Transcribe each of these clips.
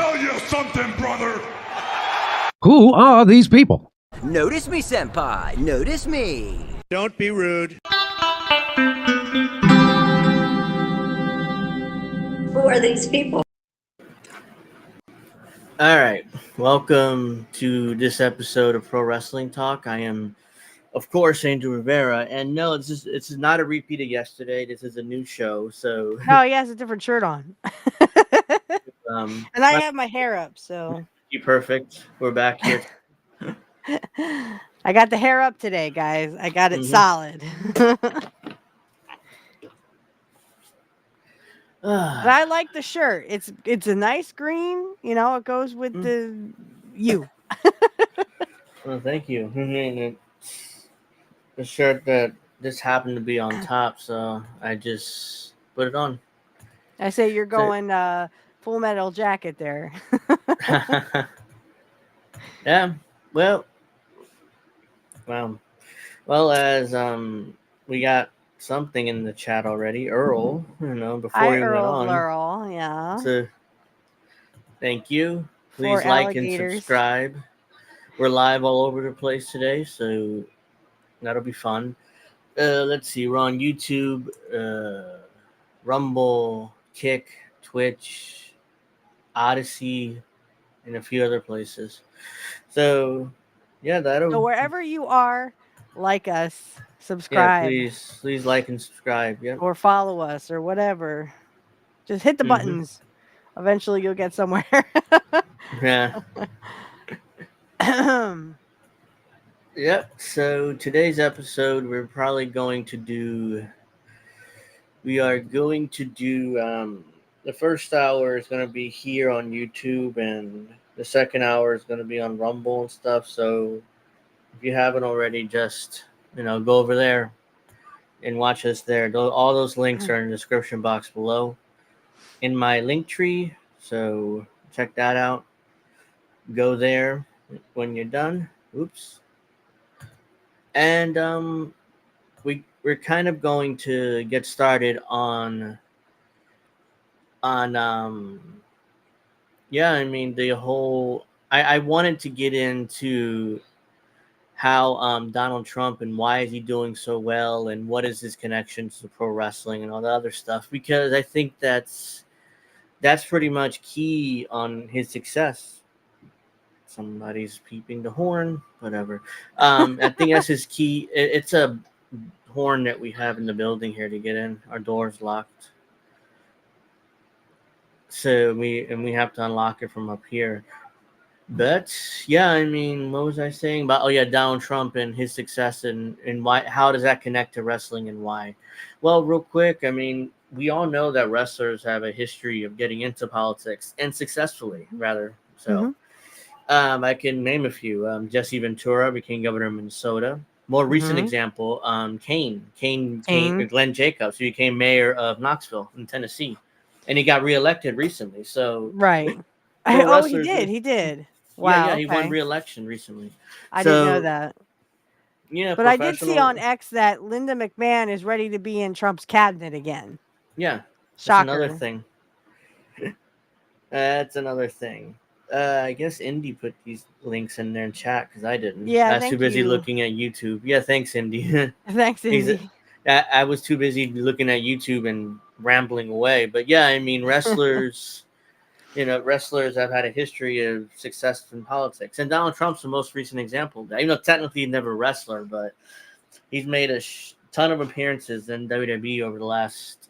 tell you something, brother. Who are these people? Notice me, senpai. Notice me. Don't be rude. Who are these people? All right, welcome to this episode of Pro Wrestling Talk. I am, of course, Andrew Rivera, and no, it's not a repeat of yesterday. This is a new show, so. Oh, he has a different shirt on, and I have my hair up, so. You perfect. We're back here. I got the hair up today, guys. I got it solid. But I like the shirt. It's a nice green. You know, it goes with the you. Well, thank you. The shirt that just happened to be on top, so I just put it on. I say you're going Full Metal Jacket there. Yeah. Well, as we got something in the chat already. Earl, before we went on. Earl, yeah. So, thank you. Please like and subscribe. We're live all over the place today, so that'll be fun. Let's see. We're on YouTube, Rumble, Kick, Twitch, Odyssey, and a few other places. So, yeah, that'll. So wherever you are, like us, subscribe. Yeah, please like and subscribe. Yeah. Or follow us or whatever. Just hit the buttons. Eventually you'll get somewhere. Yeah. Yep. So today's episode, we are going to do. The first hour is going to be here on YouTube, and the second hour is going to be on Rumble and stuff. So if you haven't already, just go over there and watch us there. All those links are in the description box below in my link tree. So check that out. Go there when you're done. Oops. And we're kind of going to get started on the whole. I wanted to get into how Donald Trump and why is he doing so well and what is his connection to pro wrestling and all that other stuff, because I think that's pretty much key on his success. Somebody's peeping the horn, whatever. I think that's his key. It's a horn that we have in the building here to get in. Our door's locked. So we have to unlock it from up here. But yeah, what was I saying about? Oh yeah, Donald Trump and his success and why? How does that connect to wrestling and why? Well, real quick, we all know that wrestlers have a history of getting into politics and successfully, rather. So, I can name a few. Jesse Ventura became governor of Minnesota. More recent example, Glenn Jacobs, who became mayor of Knoxville in Tennessee, and he got reelected recently. So right. He did. Wow. Yeah, he won re-election recently. I didn't know that. Yeah, but I did see on X that Linda McMahon is ready to be in Trump's cabinet again. Yeah, shocker. That's another thing. That's another thing. I guess Indy put these links in there in chat because I didn't. Yeah, I was too busy looking at YouTube. Yeah, thanks, Indy. Thanks, Indy. I was too busy looking at YouTube and rambling away. But yeah, wrestlers. Wrestlers have had a history of success in politics. And Donald Trump's the most recent example. Technically he's never a wrestler, but he's made a ton of appearances in WWE over the last,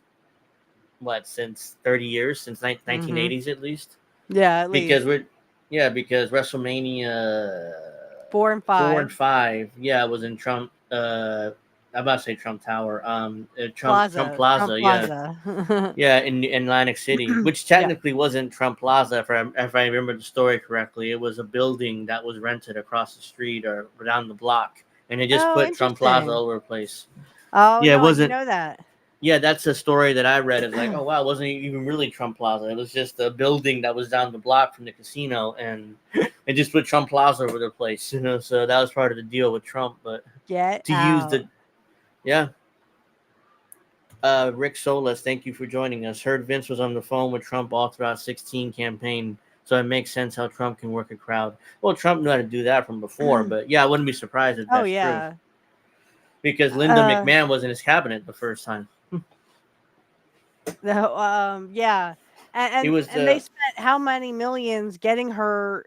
since 30 years, since 1980s at least. Yeah, at least. Because WrestleMania 4 and 5. Yeah, was in Trump. I'm about to say Trump Tower. Trump Plaza. Yeah. Yeah, in Atlantic City, which technically wasn't Trump Plaza, if I remember the story correctly. It was a building that was rented across the street or down the block, and they just put Trump Plaza all over the place. Oh, yeah, no, it wasn't. I didn't know that. Yeah, that's a story that I read. It's like, oh wow, it wasn't even really Trump Plaza. It was just a building that was down the block from the casino, and they just put Trump Plaza over the place. So that was part of the deal with Trump. But use the. Yeah. Rick Solis, thank you for joining us. Heard Vince was on the phone with Trump all throughout 16 campaign. So it makes sense how Trump can work a crowd. Well, Trump knew how to do that from before, but yeah, I wouldn't be surprised if Oh that's true. yeah. Because Linda McMahon was in his cabinet the first time. Yeah. And, He and was and they spent how many millions getting her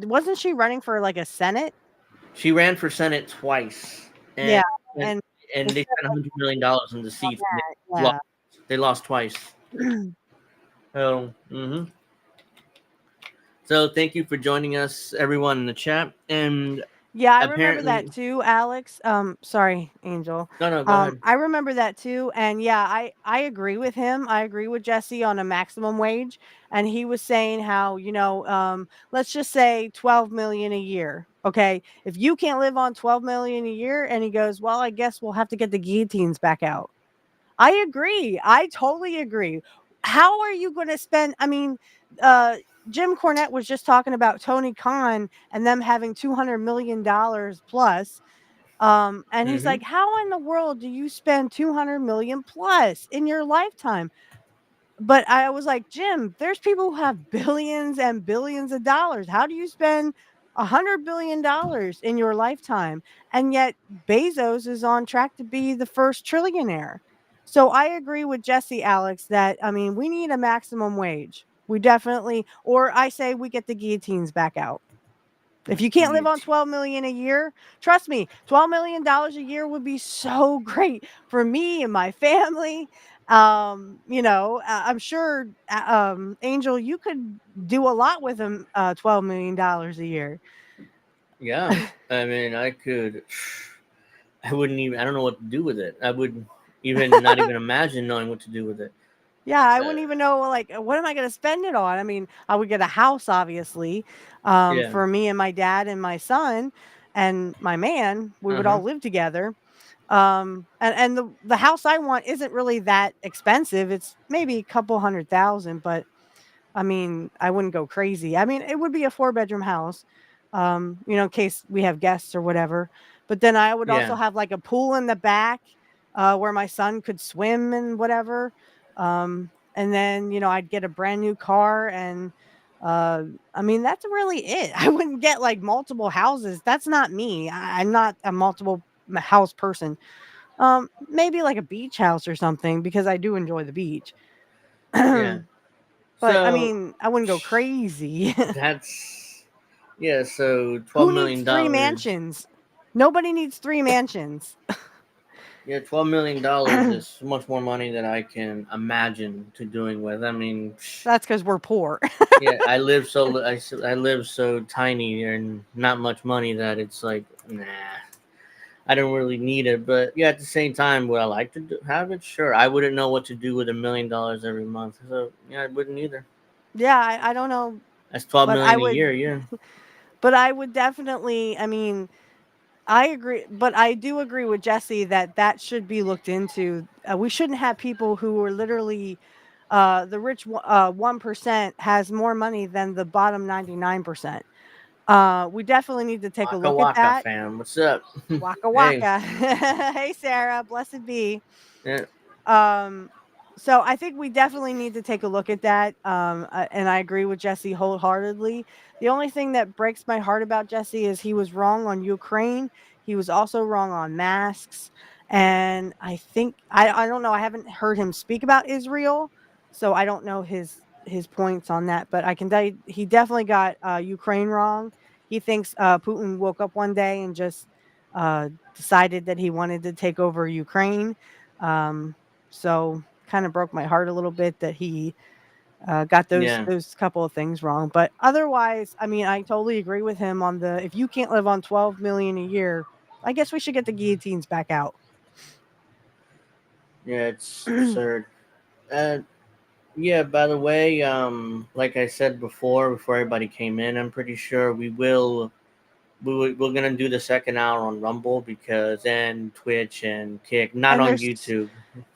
wasn't she running for like a Senate? she ran for Senate twice, Yeah. and And and they they spent spent $100 million in the on seats. And that, they lost twice. yeah. So, so thank you for joining us, everyone in the chat. And Yeah, I remember that apparently, too, Alex. Sorry, Angel. no, go ahead. I remember that too, and yeah, I agree with him. I agree with Jesse on a maximum wage, and he was saying how let's just say 12 million a year. Okay, if you can't live on 12 million a year, and he goes, well, I guess we'll have to get the guillotines back out. I agree. I totally agree. How are you going to spend? I mean, Jim Cornette was just talking about Tony Khan and them having $200 million plus. And he's like, how in the world do you spend 200 million plus in your lifetime? But I was like, Jim, there's people who have billions and billions of dollars. How do you spend $100 billion in your lifetime? And yet Bezos is on track to be the first trillionaire. So I agree with Jesse, Alex, that I mean, we need a maximum wage. We definitely, or I say we get the guillotines back out. If you can't live on 12 million a year, trust me, $12 million a year would be so great for me and my family. I'm sure, Angel, you could do a lot with them, $12 million a year. Yeah, I mean, I could. I wouldn't even. I don't know what to do with it. I would even not even imagine knowing what to do with it. Yeah, I wouldn't even know, like, what am I going to spend it on? I mean, I would get a house, obviously, Yeah. for me and my dad and my son and my man. We would all live together. And the house I want isn't really that expensive. It's maybe a couple 100,000, but I mean, I wouldn't go crazy. I mean, it would be a 4-bedroom house, in case we have guests or whatever. But then I would also Yeah. have like a pool in the back, where my son could swim and whatever. And then, I'd get a brand new car and, uh, I mean, that's really it. I wouldn't get like multiple houses. That's not me. I'm not a multiple house person. Maybe like a beach house or something because I do enjoy the beach. Yeah. But I So mean, I wouldn't go crazy. that's yeah. So Who $12 needs million 3 dollars. mansions? Nobody needs 3 mansions. Yeah, $12 million is much more money than I can imagine to doing with. I mean, That's because we're poor. yeah, I live so tiny and not much money that it's like nah. I don't really need it, but yeah, at the same time, would I like to have it? Sure. I wouldn't know what to do with $1 million every month, so yeah, I wouldn't either. Yeah, I don't know, That's 12 but I million a would year. Yeah. but I would definitely, I mean, I agree, but I do agree with Jesse that that should be looked into. We shouldn't have people who are literally, the rich 1% has more money than the bottom 99%. We definitely need to take a Waka look at waka, that. fam. What's up? Waka Hey. waka. Hey, Sarah, blessed be. Yeah. Um, so I think we definitely need to take a look at that. And I agree with Jesse wholeheartedly. The only thing that breaks my heart about Jesse is he was wrong on Ukraine. He was also wrong on masks. And I think I don't know. I haven't heard him speak about Israel, so I don't know his points on that. But I can tell you, he definitely got Ukraine wrong. He thinks Putin woke up one day and just decided that he wanted to take over Ukraine. Um, so kind of broke my heart a little bit that he got those Yeah. those couple of things wrong. But otherwise, I mean, I totally agree with him on the if you can't live on 12 million a year, I guess we should get the guillotines back out. Yeah. It's absurd. Uh, yeah. By the way, like I said before everybody came in, I'm pretty sure we're gonna do the second hour on Rumble because and Twitch and Kick, not And on there's YouTube.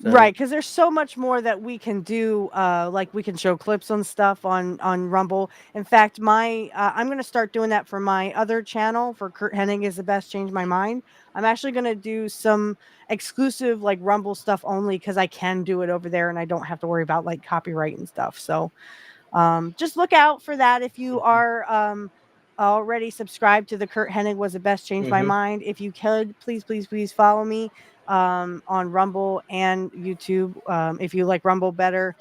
So Right, because there's so much more that we can do. Like we can show clips on stuff on Rumble. In fact, my I'm gonna start doing that for my other channel for Kurt Hennig is the best. Change my mind. I'm actually gonna do some exclusive like Rumble stuff only because I can do it over there and I don't have to worry about like copyright and stuff. So Just look out for that if you are already subscribed to the Kurt Hennig was the best changed my Mm-hmm. mind. If you could, please, please, please follow me on Rumble and YouTube. If you like Rumble better,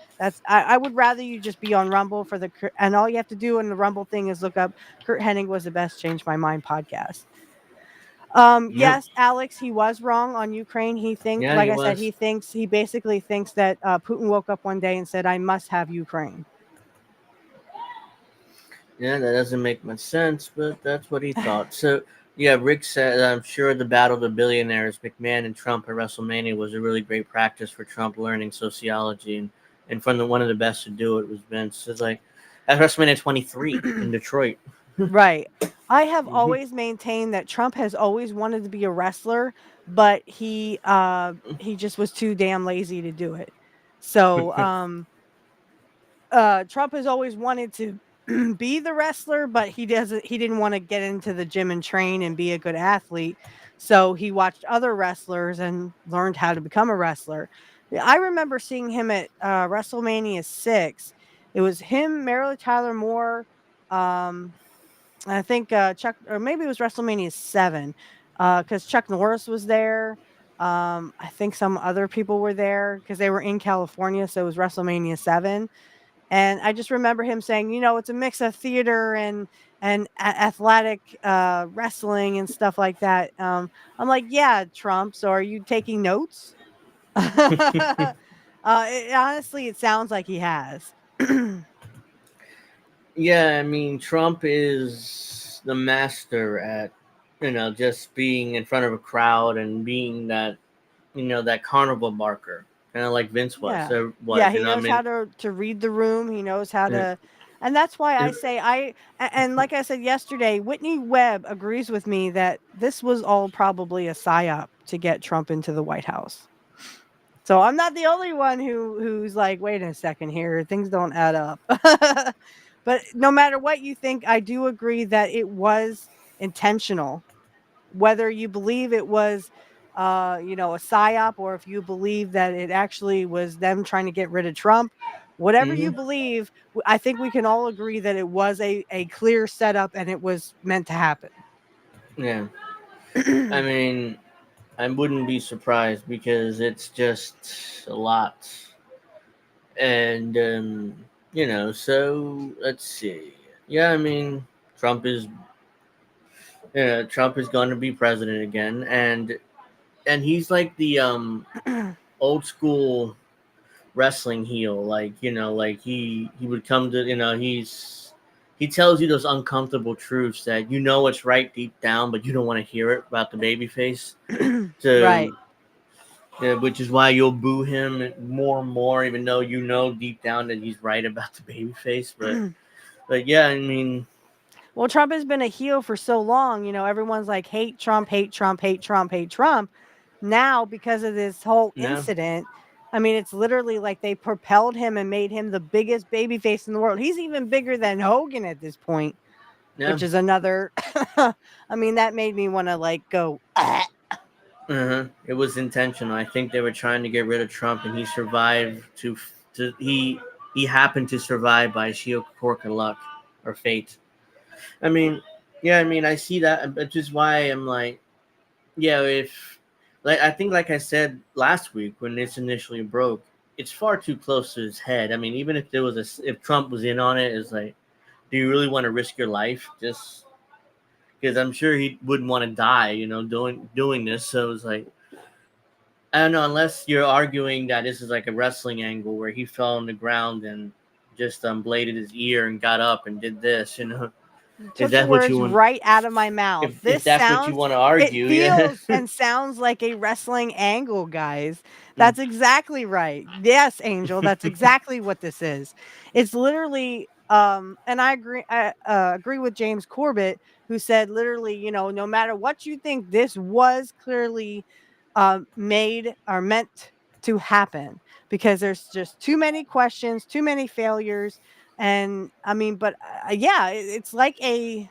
I would rather you just be on Rumble for and all you have to do in the Rumble thing is look up Kurt Hennig was the best changed my mind podcast. Yep. Yes, Alex, he was wrong on Ukraine. Yeah, Like he I said, was. he basically thinks that Putin woke up one day and said, I must have Ukraine. Yeah, that doesn't make much sense, but that's what he thought. So, yeah, Rick said, I'm sure the battle of the billionaires, McMahon and Trump at WrestleMania, was a really great practice for Trump learning sociology. And from one of the best to do it was Vince. It's like, at WrestleMania 23 in Detroit. Right. I have Hmm. always maintained that Trump has always wanted to be a wrestler, but he just was too damn lazy to do it. So, Trump has always wanted to be the wrestler, but he didn't want to get into the gym and train and be a good athlete. So he watched other wrestlers and learned how to become a wrestler. Yeah, I remember seeing him at WrestleMania 6. It was him, Marilyn Tyler Moore, um, I think Chuck, or maybe it was WrestleMania 7, because Chuck Norris was there. I think some other people were there because they were in California, so it was WrestleMania 7. And I just remember him saying, it's a mix of theater and athletic wrestling and stuff like that. I'm like, yeah, Trump. So are you taking notes? Honestly, it sounds like he has. Yeah, I mean, Trump is the master at, just being in front of a crowd and being that, that carnival barker, kind of like Vince was. Yeah. So Yeah, was, he I knows mean, how to read the room, he knows how uh, to and that's why I it, say and like I said yesterday, Whitney Webb agrees with me that this was all probably a psyop to get Trump into the White House. So I'm not the only one who's like, "Wait a second here, things don't add up." But no matter what you think, I do agree that it was intentional, whether you believe it was a psyop or if you believe that it actually was them trying to get rid of Trump, whatever you mhm, believe, I think we can all agree that it was a clear setup and it was meant to happen. yeah. I mean, I wouldn't be surprised because it's just a lot. And, so let's see. Yeah, I mean, Trump is, Trump is going to be president again. And he's like the old school wrestling heel. Like, like he would come to, he tells you those uncomfortable truths that it's right deep down, but you don't want to hear it about the baby face. Right. So, yeah, which is why you'll boo him more and more, even though deep down that he's right about the baby face. But yeah, I mean, Well, Trump has been a heel for so long, everyone's like, hate Trump, hate Trump, hate Trump, hate Trump. Now, because of this whole no, incident, I mean, it's literally like they propelled him and made him the biggest babyface in the world. He's even bigger than Hogan at this point, no. which is another. I mean, that made me want to like go. "Ah." It was intentional. I think they were trying to get rid of Trump, and he survived to he happened to survive by sheer quirk and luck or fate. I mean, yeah, I mean, I see that, which is why I'm like, yeah, if like I think, like I said last week when this initially broke, it's far too close to his head. I mean, even if if Trump was in on it, it's like, do you really want to risk your life just because I'm sure he wouldn't want to die, doing this. So it's like, I don't know, unless you're arguing that this is like a wrestling angle where he fell on the ground and just bladed his ear and got up and did this. Is Took the that what you words want? right out of my mouth. If that's what you want to It argue, yeah. feels and sounds like a wrestling angle, guys. Mm. That's exactly right. Yes, Angel, that's exactly what this is. It's literally, and I agree with James Corbett, who said literally, no matter what you think, this was clearly made or meant to happen because there's just too many questions, too many failures, and I mean, but yeah, it's like a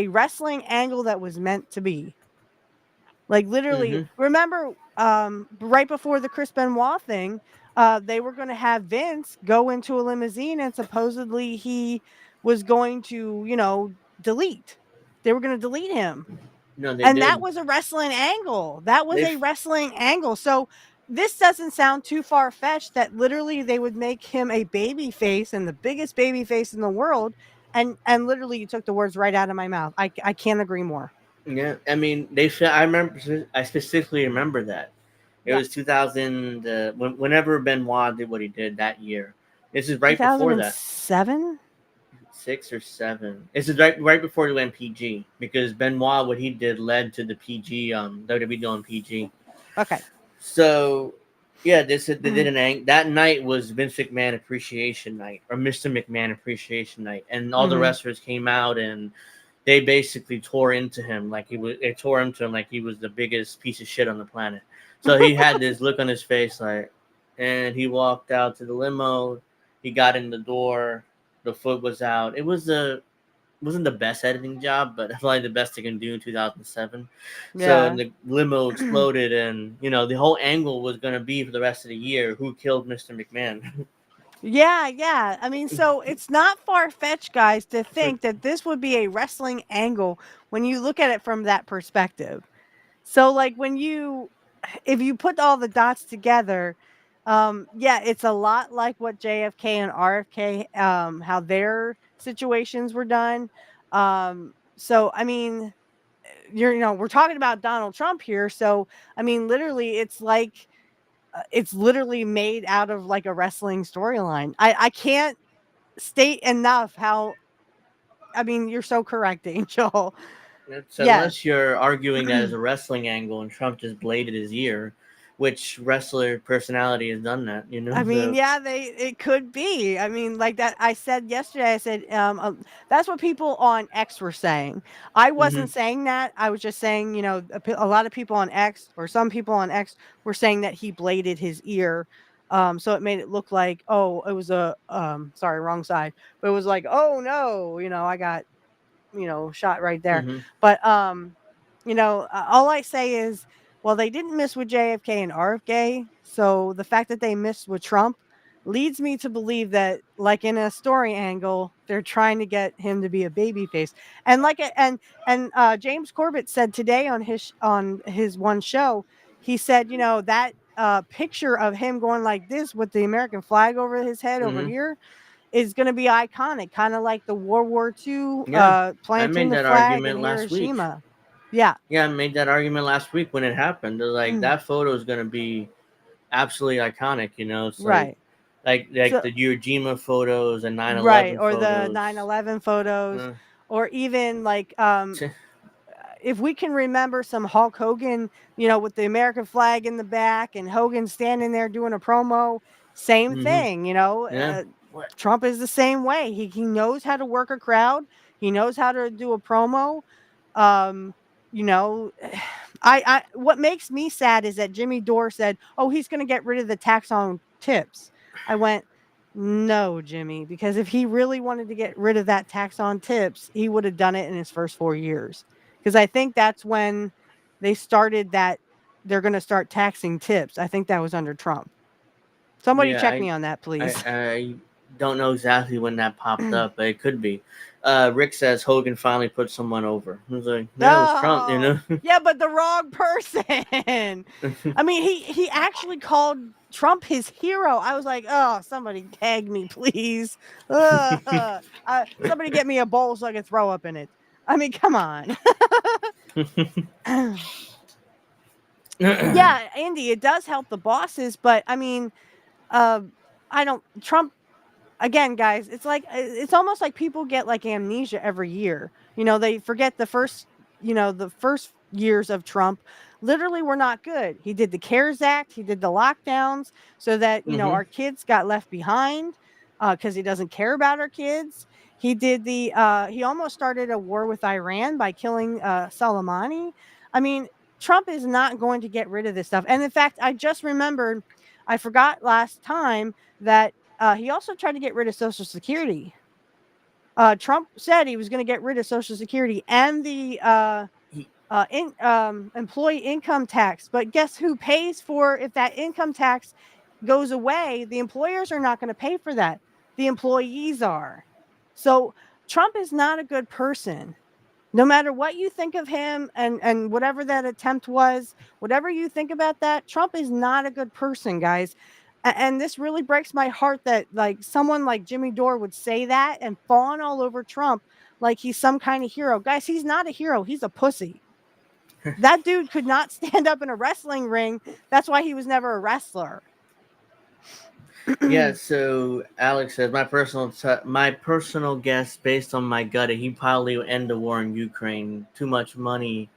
wrestling angle that was meant to be. Like literally, Hmm. remember right before the Chris Benoit thing, they were going to have Vince go into a limousine, and supposedly he was going to, delete. They were going to delete him. No, they And that did. was a wrestling angle. That was They a wrestling angle. So this doesn't sound too far fetched that literally they would make him a baby face and the biggest baby face in the world. And literally you took the words right out of my mouth. I can't agree more. Yeah, I mean, they should. I remember. I specifically remember that it was Yes. 2000. Whenever Benoit did what he did that year, this is right before that, 2007? 6 or 7. This is right before he went PG because Benoit what he did led to the PG WWE doing PG. Okay. So yeah, they did that night was Vince McMahon Appreciation Night or Mr. McMahon Appreciation Night, and all the Mhm. wrestlers came out and they basically tore into him like he was. They tore into him like he was the biggest piece of shit on the planet. So he had this look on his face, like, and he walked out to the limo. He got in the door. The foot was out. Wasn't the best editing job, but probably the best they can do in 2007. So Yeah. the limo exploded, and the whole angle was gonna be for the rest of the year who killed Mr. McMahon. Yeah, yeah. I mean, so it's not far fetched, guys, to think that this would be a wrestling angle when you look at it from that perspective. So, like, if you put all the dots together, yeah, it's a lot like what JFK and RFK, how their situations were done. So, I mean, we're talking about Donald Trump here. So, I mean, literally, it's literally made out of like a wrestling storyline. I can't state enough how, I mean, you're so correct, Angel. It's Yes. unless you're arguing that as a wrestling angle and Trump just bladed his ear, which wrestler personality has done that, I mean, So yeah, it could be. I mean, like that I said yesterday, I said, that's what people on X were saying. I hmm wasn't saying that. I was just saying, a lot of people on X, or some people on X, were saying that he bladed his ear. So it made it look like, oh, it was sorry, wrong side. But it was like, oh no, I got, shot right there. hmm But all I say is, well, they didn't miss with JFK and RFK, so the fact that they missed with Trump leads me to believe that, like in a story angle, they're trying to get him to be a babyface. And James Corbett said today on his one show, he said, that picture of him going like this with the American flag over his head over hmm here is going to be iconic, kind of like the World War II Yeah, I planting made the that flag in argument last week. Hiroshima. Yeah. Yeah, I made that argument last week when it happened. They're like that photo is gonna be absolutely iconic. It's like Right. like So the Hiroshima photos and nine right, eleven or the photos. 9/11 photos, Uh, or even like if we can remember some Hulk Hogan, with the American flag in the back and Hogan standing there doing a promo, same hmm thing, Yeah. What? Trump is the same way. He knows how to work a crowd. He knows how to do a promo. Um, you know, I what makes me sad is that Jimmy Dore said, "Oh, he's going to get rid of the tax on tips." I went, "No, Jimmy, because if he really wanted to get rid of that tax on tips, he would have done it in his first 4 years." Because I think that's when they started that they're going to start taxing tips. I think that was under Trump. Somebody Yeah, check me on that, I please. I don't know exactly when that popped up, but it could be. Rick says Hogan finally put someone over. I was like, yeah, it was Trump, Oh, yeah, but the wrong person. I mean, he actually called Trump his hero. I was like, oh, somebody tag me, please. Somebody get me a bowl so I can throw up in it. I mean, come on. Yeah, Andy, it does help the bosses, but I mean, uh, I don't. Trump again, guys, it's almost like people get like amnesia every year. They forget the first years of Trump literally were not good. He did the CARES Act, he did the lockdowns so that, hmm our kids got left behind because he doesn't care about our kids. He almost started a war with Iran by killing Soleimani. I mean, Trump is not going to get rid of this stuff. And in fact, I just remembered, I forgot last time that he also tried to get rid of Social Security. Trump said he was going to get rid of Social Security and the employee income tax. But guess who pays for if that income tax goes away, the employers are not going to pay for that. The employees are. So Trump is not a good person. No matter what you think of him and whatever that attempt was, whatever you think about that, Trump is not a good person, guys. And this really breaks my heart that like someone like Jimmy Dore would say that and fawn all over Trump like he's some kind of hero. Guys, he's not a hero. He's a pussy. That dude could not stand up in a wrestling ring. That's why he was never a wrestler. Yeah, so Alex says my personal guess based on my gut, he probably will end the war in Ukraine. Too much money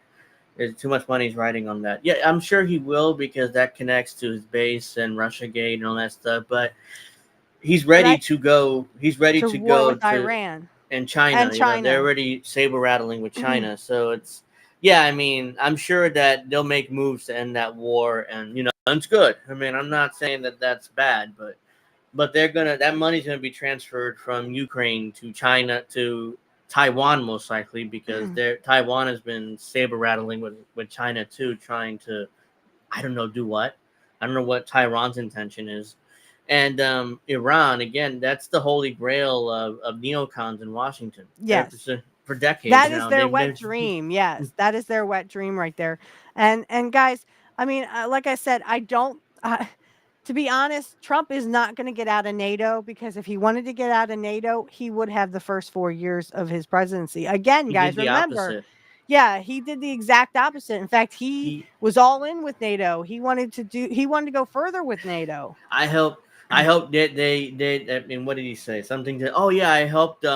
is riding on that. Yeah, I'm sure he will because that connects to his base and Russiagate and all that stuff. But he's ready to go. He's ready to to war go with to Iran and China. and You know, they're China. already saber rattling with China. So it's yeah. I mean, I'm sure that they'll make moves to end that war, and you know, it's good. I mean, I'm not saying that that's bad, but that money's gonna be transferred from Ukraine to China to Taiwan most likely because Taiwan has been saber rattling with China too, trying to I don't know do what. I don't know what Taiwan's intention is. And Iran again, that's the holy grail of neocons in Washington. Yes. For decades That is now. their wet dream. Yes, that is their wet dream right there. And guys, I mean, like I said, I don't. To be honest, Trump is not going to get out of NATO because if he wanted to get out of NATO, he would have the first 4 years of his presidency. Again, He did guys, the remember, opposite. yeah, he did the exact opposite. In fact, he was all in with NATO. He wanted to go further with NATO. I hope that they I mean what did he say? Something to oh yeah, I helped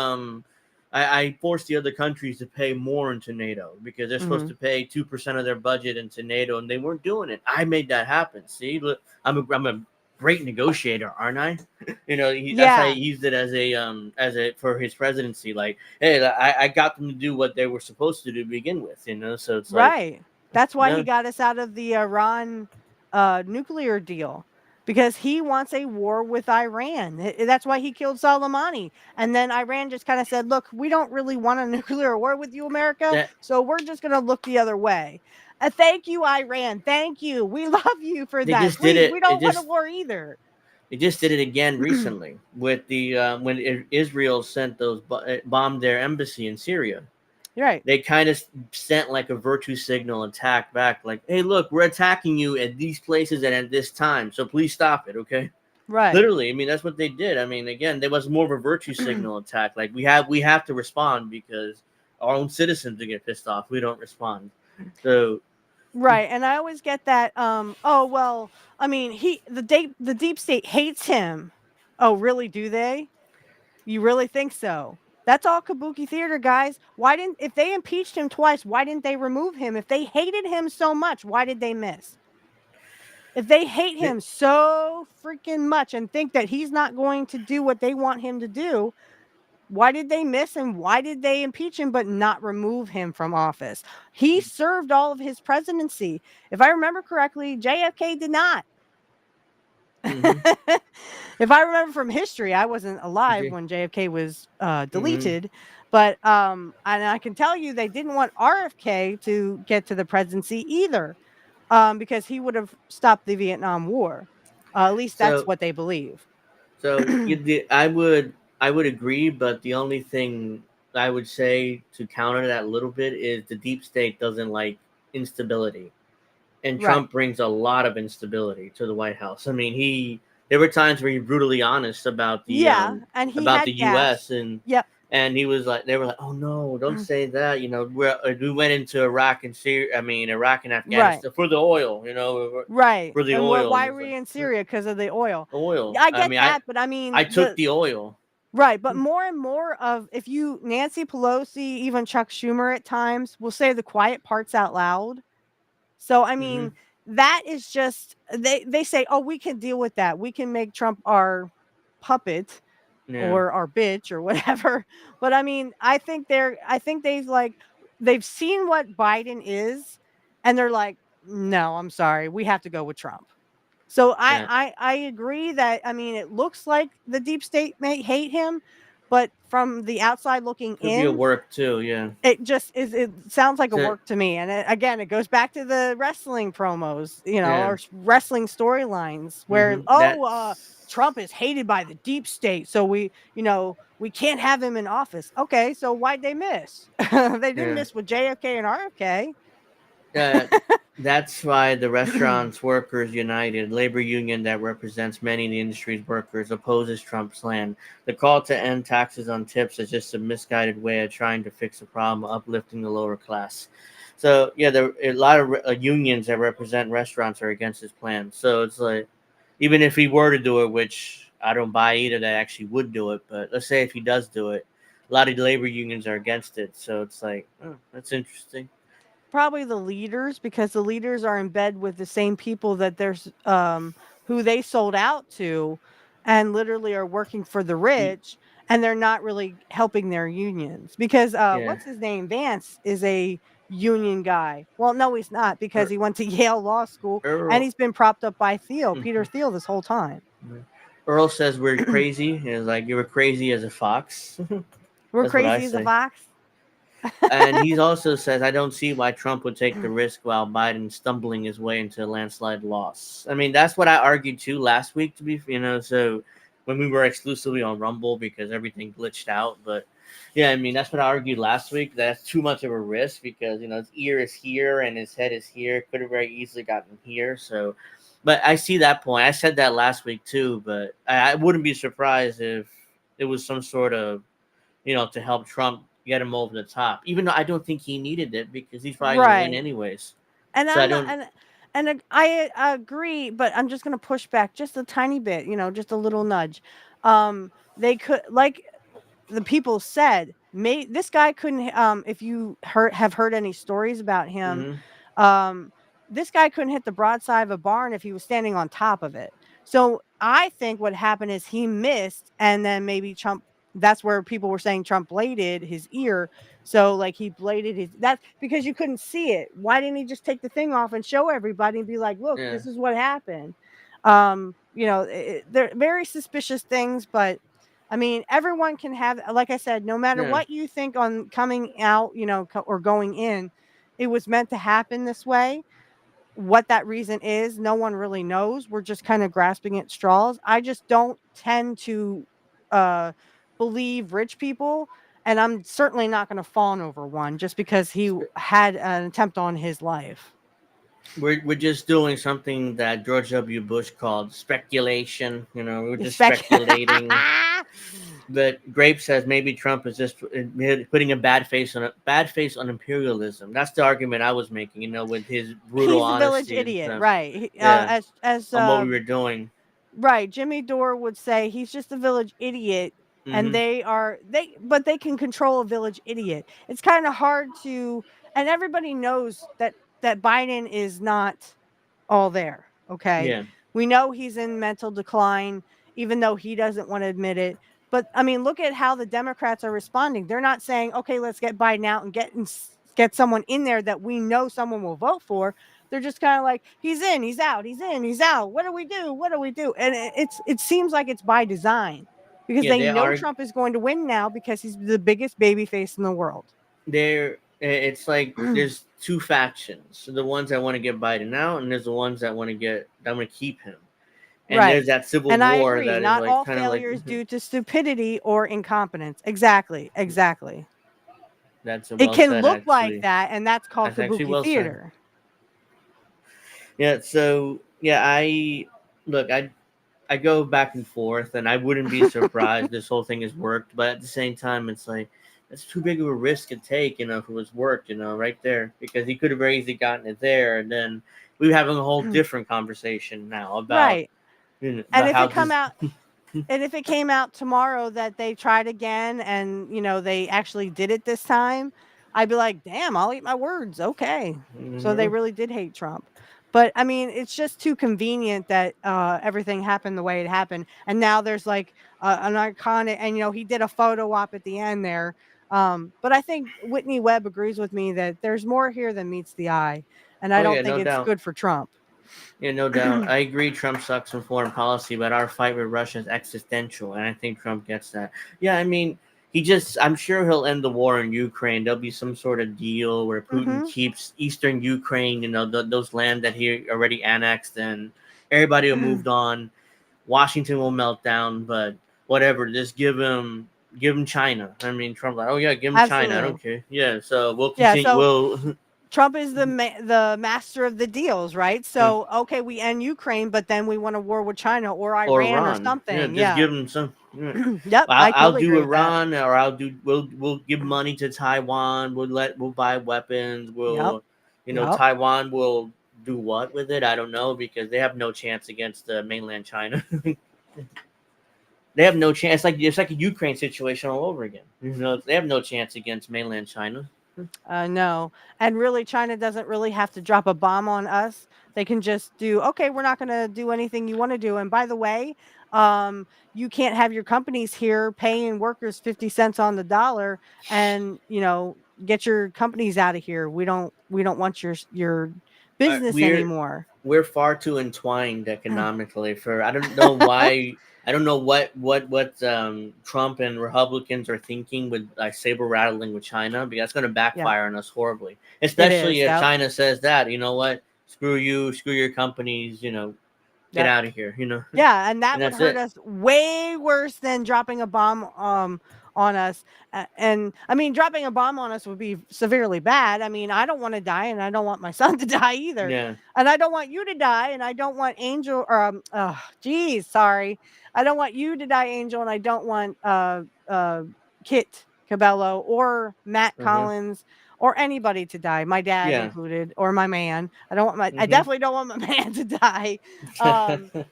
I forced the other countries to pay more into NATO because they're supposed to pay 2% of their budget into NATO and they weren't doing it. I made that happen. See, look, I'm a great negotiator, aren't I? You know, that's how he used it as a for his presidency. Like, hey, I got them to do what they were supposed to do to begin with. You know, so it's like Right. That's why no. he got us out of the Iran nuclear deal because he wants a war with Iran. That's why he killed Soleimani. And then Iran just kind of said, look, we don't really want a nuclear war with you, America. So we're just going to look the other way. Thank you, Iran. Thank you. We love you for They that. just did Please, it. we don't want a war either. They just did it again recently with the when Israel sent those bombed their embassy in Syria. Right. They kind of sent like a virtue signal attack back, like, "Hey, look, we're attacking you at these places and at this time, so please stop it, okay?" Right. Literally, I mean that's what they did. I mean, again, there was more of a virtue signal attack. Like we have to respond because our own citizens will get pissed off. We don't respond. So right, and I always get that. Oh well, I mean, the deep state hates him. Oh, really? Do they? You really think so? That's all kabuki theater, guys. If they impeached him twice, why didn't they remove him? If they hated him so much, why did they miss? If they hate him so freaking much and think that he's not going to do what they want him to do, why did they miss him? Why did they impeach him but not remove him from office? He served all of his presidency. If I remember correctly, JFK did not. If I remember from history, I wasn't alive when JFK was deleted, but and I can tell you they didn't want RFK to get to the presidency either, because he would have stopped the Vietnam War. At least that's what they believe. So I would agree, but the only thing I would say to counter that a little bit is the deep state doesn't like instability, and Trump brings a lot of instability to the White House. I mean, there were times where he's brutally honest about the and he about had the gaps. U.S. and he was like, they were like, oh no, don't say that. You know, we went into Iraq and Syria. I mean, Iraq and Afghanistan for the oil. You know, for the and oil. Why were we in Syria? Because of the oil. Oil. I get that, but I mean, I took the oil. Right, but more and more of Nancy Pelosi, even Chuck Schumer at times will say the quiet parts out loud. So I mean, that is just they say, "Oh, we can deal with that. We can make Trump our puppet or our bitch or whatever." But I mean, I think they've seen what Biden is and they're like, "No, I'm sorry. We have to go with Trump." So I agree that I mean it looks like the deep state may hate him, but from the outside looking Could be a in, work too. Yeah. it just is. It sounds like a So work to me, and again, it goes back to the wrestling promos, yeah. or wrestling storylines where That's Trump is hated by the deep state, so we can't have him in office. Okay, so why'd they miss? They didn't yeah. miss with JFK and RFK. Uh, that's why the Restaurants Workers United, labor union that represents many in the industry's workers, opposes Trump's plan. The call to end taxes on tips is just a misguided way of trying to fix a problem, uplifting the lower class. So yeah, a lot of unions that represent restaurants are against his plan. So it's like, even if he were to do it, which I don't buy either, that actually would do it. But let's say if he does do it, a lot of the labor unions are against it. So it's like, oh, that's interesting. Probably the leaders, because the leaders are in bed with the same people that there's who they sold out to, and literally are working for the Y- rich, and they're not really helping their unions, because Yeah. what's his name, Vance, is a union guy. Well, no, he's not, because Er, he went to Yale Law School, and Earl. he's been propped up by Peter Mhm. Thiel, this whole time. Earl says we're crazy. And it's like, you were crazy as a fox. We're That's what I crazy as a say. fox. And he also says, I don't see why Trump would take the risk while Biden stumbling his way into a landslide loss. I mean, that's what I argued too last week, so when we were exclusively on Rumble because everything glitched out. But yeah, I mean, that's what I argued last week. That's too much of a risk because, his ear is here and his head is here. Could have very easily gotten here. So, but I see that point. I said that last week too, but I wouldn't be surprised if it was some sort of, to help Trump get him over the top. Even though I don't think he needed it because he's probably going to win Right. anyways. And So I I'm not, don't. I agree, but I'm just gonna push back just a tiny bit, just a little nudge. They could, like the people said, this guy couldn't. If you have heard any stories about him, Hmm. um, this guy couldn't hit the broadside of a barn if he was standing on top of it. So I think what happened is he missed, and then maybe Trump. That's where people were saying Trump bladed his ear. So like he bladed his, that's because you couldn't see it. Why didn't he just take the thing off and show everybody and be like, look, Yeah. this is what happened? They're very suspicious things, but I mean, everyone can have, like I said, no matter Yeah. what you think on coming out, or going in, it was meant to happen this way. What that reason is, no one really knows. We're just kind of grasping at straws. I just don't tend to uh, believe rich people, and I'm certainly not going to fawn over one just because he had an attempt on his life. We're just doing something that George W. Bush called speculation. We're You just spec- speculating. But Grape says maybe Trump is just putting a bad face on imperialism. That's the argument I was making. With his brutal He's the village honesty and idiot, stuff. right? Yeah, As on what we were doing. Right, Jimmy Dore would say he's just a village idiot, and Hmm. but they can control a village idiot. It's kind of hard to, and everybody knows that Biden is not all there, okay? Yeah, We know he's in mental decline, even though he doesn't want to admit it. But I mean, look at how the Democrats are responding. They're not saying, "Okay, let's get Biden out and get someone in there that we know someone will vote for." They're just kind of like, "He's in, he's out, he's in, he's out. What do we do? What do we do?" And it seems like it's by design because yeah, they they know are. Trump is going to win now because he's the biggest baby face in the world. It's like there's two factions. So the ones that want to get Biden out, and there's the ones that want to keep him. And there's Right. that civil And I war agree. that is Not like all kind of like failure is due to stupidity or incompetence. Exactly. Exactly. that's It well can said look like actually. that, and that's called That's actually kabuki well said. theater. Yeah. So yeah, I go back and forth, and I wouldn't be surprised this whole thing has worked. But at the same time, it's like it's too big of a risk to take, if it was worked, right there, because he could have very easily gotten it there, and then we were having a whole different conversation now about Right. And about if how it come this. out and if it came out tomorrow that they tried again and, they actually did it this time, I'd be like, "Damn, I'll eat my words. Okay." So they Mhm. really did hate Trump. But I mean, it's just too convenient that everything happened the way it happened. And now there's like an iconic, and he did a photo op at the end there. But I think Whitney Webb agrees with me that there's more here than meets the eye. And I Oh yeah, don't think no it's doubt. good for Trump. Yeah, no doubt. I agree Trump sucks in foreign policy, but our fight with Russia is existential, and I think Trump gets that. Yeah, I mean, I'm sure he'll end the war in Ukraine. There'll be some sort of deal where Putin Mm-hmm. keeps Eastern Ukraine, those land that he already annexed, and everybody will moved on. Washington will melt down, but whatever, just give him China. I mean, Trump like, oh yeah, give him China. I Absolutely. don't care. Yeah, so we'll Yeah. continue. So We'll Trump is the master of the deals, right? So okay, we end Ukraine, but then we want a war with China or or Iran or Iran. Yeah, something. just Yeah. give them some. Yeah. Yep, I I'll totally do agree with that. Iran, or we'll give money to Taiwan. We'll buy weapons. Yep. Yep. Taiwan will do what with it? I don't know, because they have no chance against mainland China. They have no chance. It's like a Ukraine situation all over again. They have no chance against mainland China. No. And really, China doesn't really have to drop a bomb on us. They can just do, okay, we're not going to do anything you want to do. And by the way, you can't have your companies here paying workers 50 cents on the dollar and, get your companies out of here. We don't want your business We're anymore. we're far too entwined economically for I don't know why. I don't know what Trump and Republicans are thinking with like saber rattling with China, because that's going to Yeah, backfire on us horribly, it especially is. if Yep. China says that, you know what, screw you, screw your companies, get Yep. out of here, Yeah, and that and would that's hurt it. us way worse than dropping a bomb on us. And I mean, dropping a bomb on us would be severely bad. I mean, I don't want to die, and I don't want my son to die either. Yeah. And I don't want you to die, and I don't want Angel or oh, geez, sorry. I don't want you to die, Angel, and I don't want Kit Cabello or Matt Uh-huh. Collins or anybody to die, my dad Yeah. included, or my man. I Hmm. definitely don't want my man to die.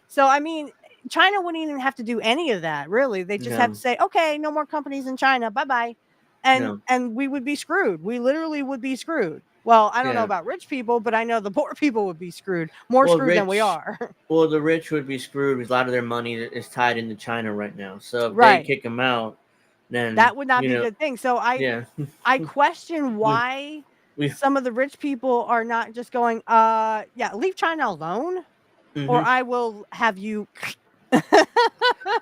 So I mean, China wouldn't even have to do any of that, really. They just have to No. say, "Okay, no more companies in China. Bye-bye." And No. and we would be screwed. We literally would be screwed. Well, I don't know Yeah. about rich people, but I know the poor people would be screwed. More Well, screwed than we rich. are. Well, the rich would be screwed because a lot of their money is tied into China right now. So if they Right. kick them out, then That would not be a good thing. So yeah, I question we why we. some of the rich people are not just going, yeah, leave China alone or Mm-hmm. I will have you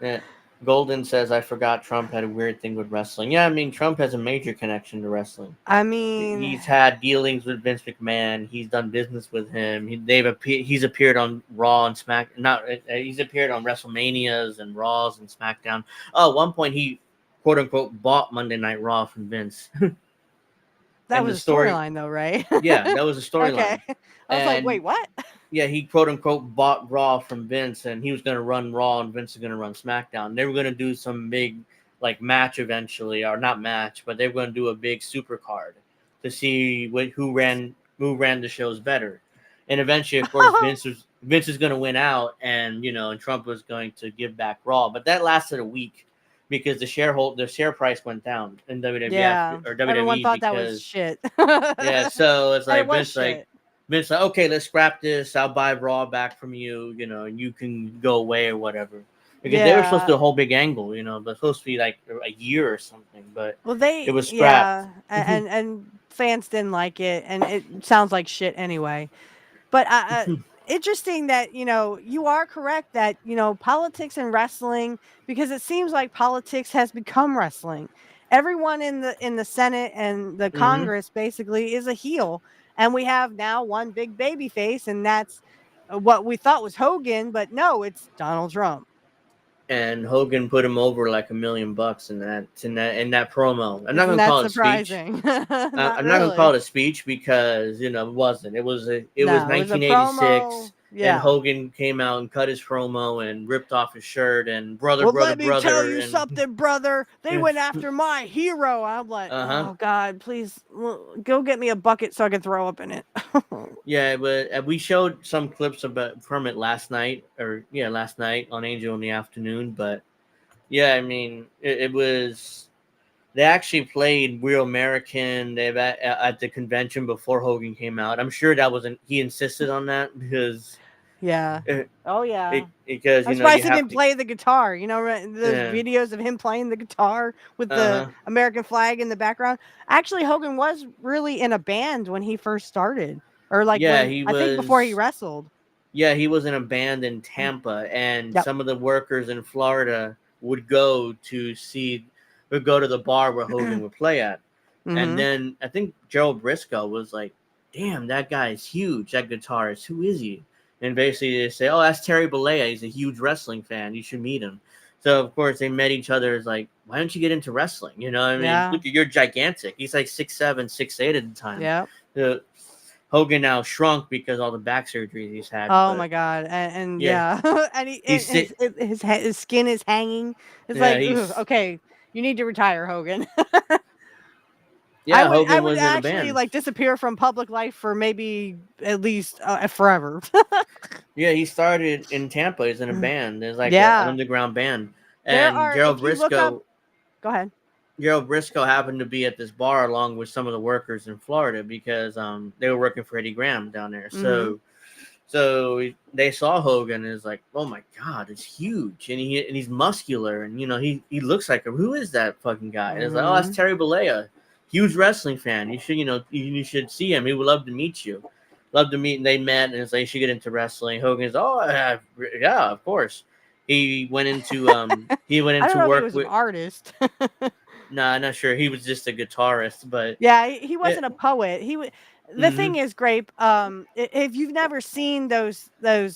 Yeah. Golden says, I forgot Trump had a weird thing with wrestling. Yeah, I mean, Trump has a major connection to wrestling. I mean, He's had dealings with Vince McMahon. He's done business with him. He's appeared on Raw and Smack. Not he's appeared on WrestleManias and Raws and SmackDown. Oh, at one point he quote unquote bought Monday Night Raw from Vince. that And was the a story, storyline though, right? yeah, that was a Okay. storyline. I was like, And "Wait, what?" yeah, he quote unquote bought Raw from Vince, and he was going to run Raw, and Vince is going to run SmackDown. They were going to do some big like match eventually, or not match, but they were going to do a big super card to see who ran the shows better. And eventually, of course, Vince is going to win out, and and Trump was going to give back Raw, but that lasted a week because the share price went down in WWF Yeah. or Everyone WWE thought that was because shit. yeah, so it's And it like was shit. Vince like, okay, let's scrap this. I'll buy Raw back from you, and you can go away or whatever. Because they were supposed to Yeah. do a whole big angle, but supposed to be like a year or something, but Well, it was scrapped. yeah, and fans didn't like it, and it sounds like shit anyway. But interesting that you are correct that politics and wrestling, because it seems like politics has become wrestling. Everyone in the Senate and the Hmm. Congress basically is a heel, and we have now one big baby face, and that's what we thought was Hogan, but no, it's Donald Trump. And Hogan put him over like $1 million in that promo. I'm not Isn't gonna that call it a speech. surprising? Not I'm not gonna call really. it a speech because it wasn't. It was No, it was a promo. 1986, and Yeah. Hogan came out and cut his promo and ripped off his shirt and brother, Well, brother, let me tell brother, you and something, brother. They went after my hero. I'm like, uh huh. oh God, please go get me a bucket so I can throw up in it. Yeah, but we showed some clips from it last night, last night on Angel in the Afternoon. But yeah, I mean, it was. They actually played Real American. They've at the convention before Hogan came out. I'm sure that wasn't. He insisted on that because Yeah. it, Oh yeah. because I'm you surprised he have didn't to. play the guitar. Right, those Yeah. videos of him playing the guitar with Uh the huh. American flag in the background. Actually, Hogan was really in a band when he first started, or like Yeah, when he I think before he was. wrestled. Yeah, he was in a band in Tampa, and Yep. some of the workers in Florida would go to the bar where Hogan would play at. And Mm-hmm. then I think Gerald Briscoe was like, "Damn, that guy is huge. That guitarist. Who is he?" And basically they say, "Oh, that's Terry Bollea. He's a huge wrestling fan. You should meet him." So of course they met each other. As like, why don't you get into wrestling? You know, what I mean, Yeah. look, you're gigantic. He's like 6'7", 6'8" at the time. Yep. The Hogan now shrunk because all the back surgeries he's had, Oh but my god, and yeah, yeah, and he's his skin is hanging. It's yeah like, ugh, he's okay, you need to retire, Hogan. yeah I Hogan would was in a actually band. like disappear from public life for maybe at least forever. Yeah, he started in Tampa. He's in a band. There's like an Yeah, underground band, there and are. If you look up, go ahead. Gerald Briscoe happened to be at this bar along with some of the workers in Florida because they were working for Eddie Graham down there. Hmm. So they saw Hogan and is like, oh my god, it's huge, and he's muscular, and he looks like him. Who is that fucking guy? And it's like, oh, that's Hmm. Terry Bollea, huge wrestling fan. You should you should see him. He would love to meet you. Love to meet. And they met, and it's like you should get into wrestling. Hogan's, oh yeah, of course. He went I don't into know if he work was an with. artist. Nah, I'm not sure. He was just a guitarist, but Yeah, he it, wasn't a poet. He was. The mm-hmm, thing is, Grape. If you've never seen those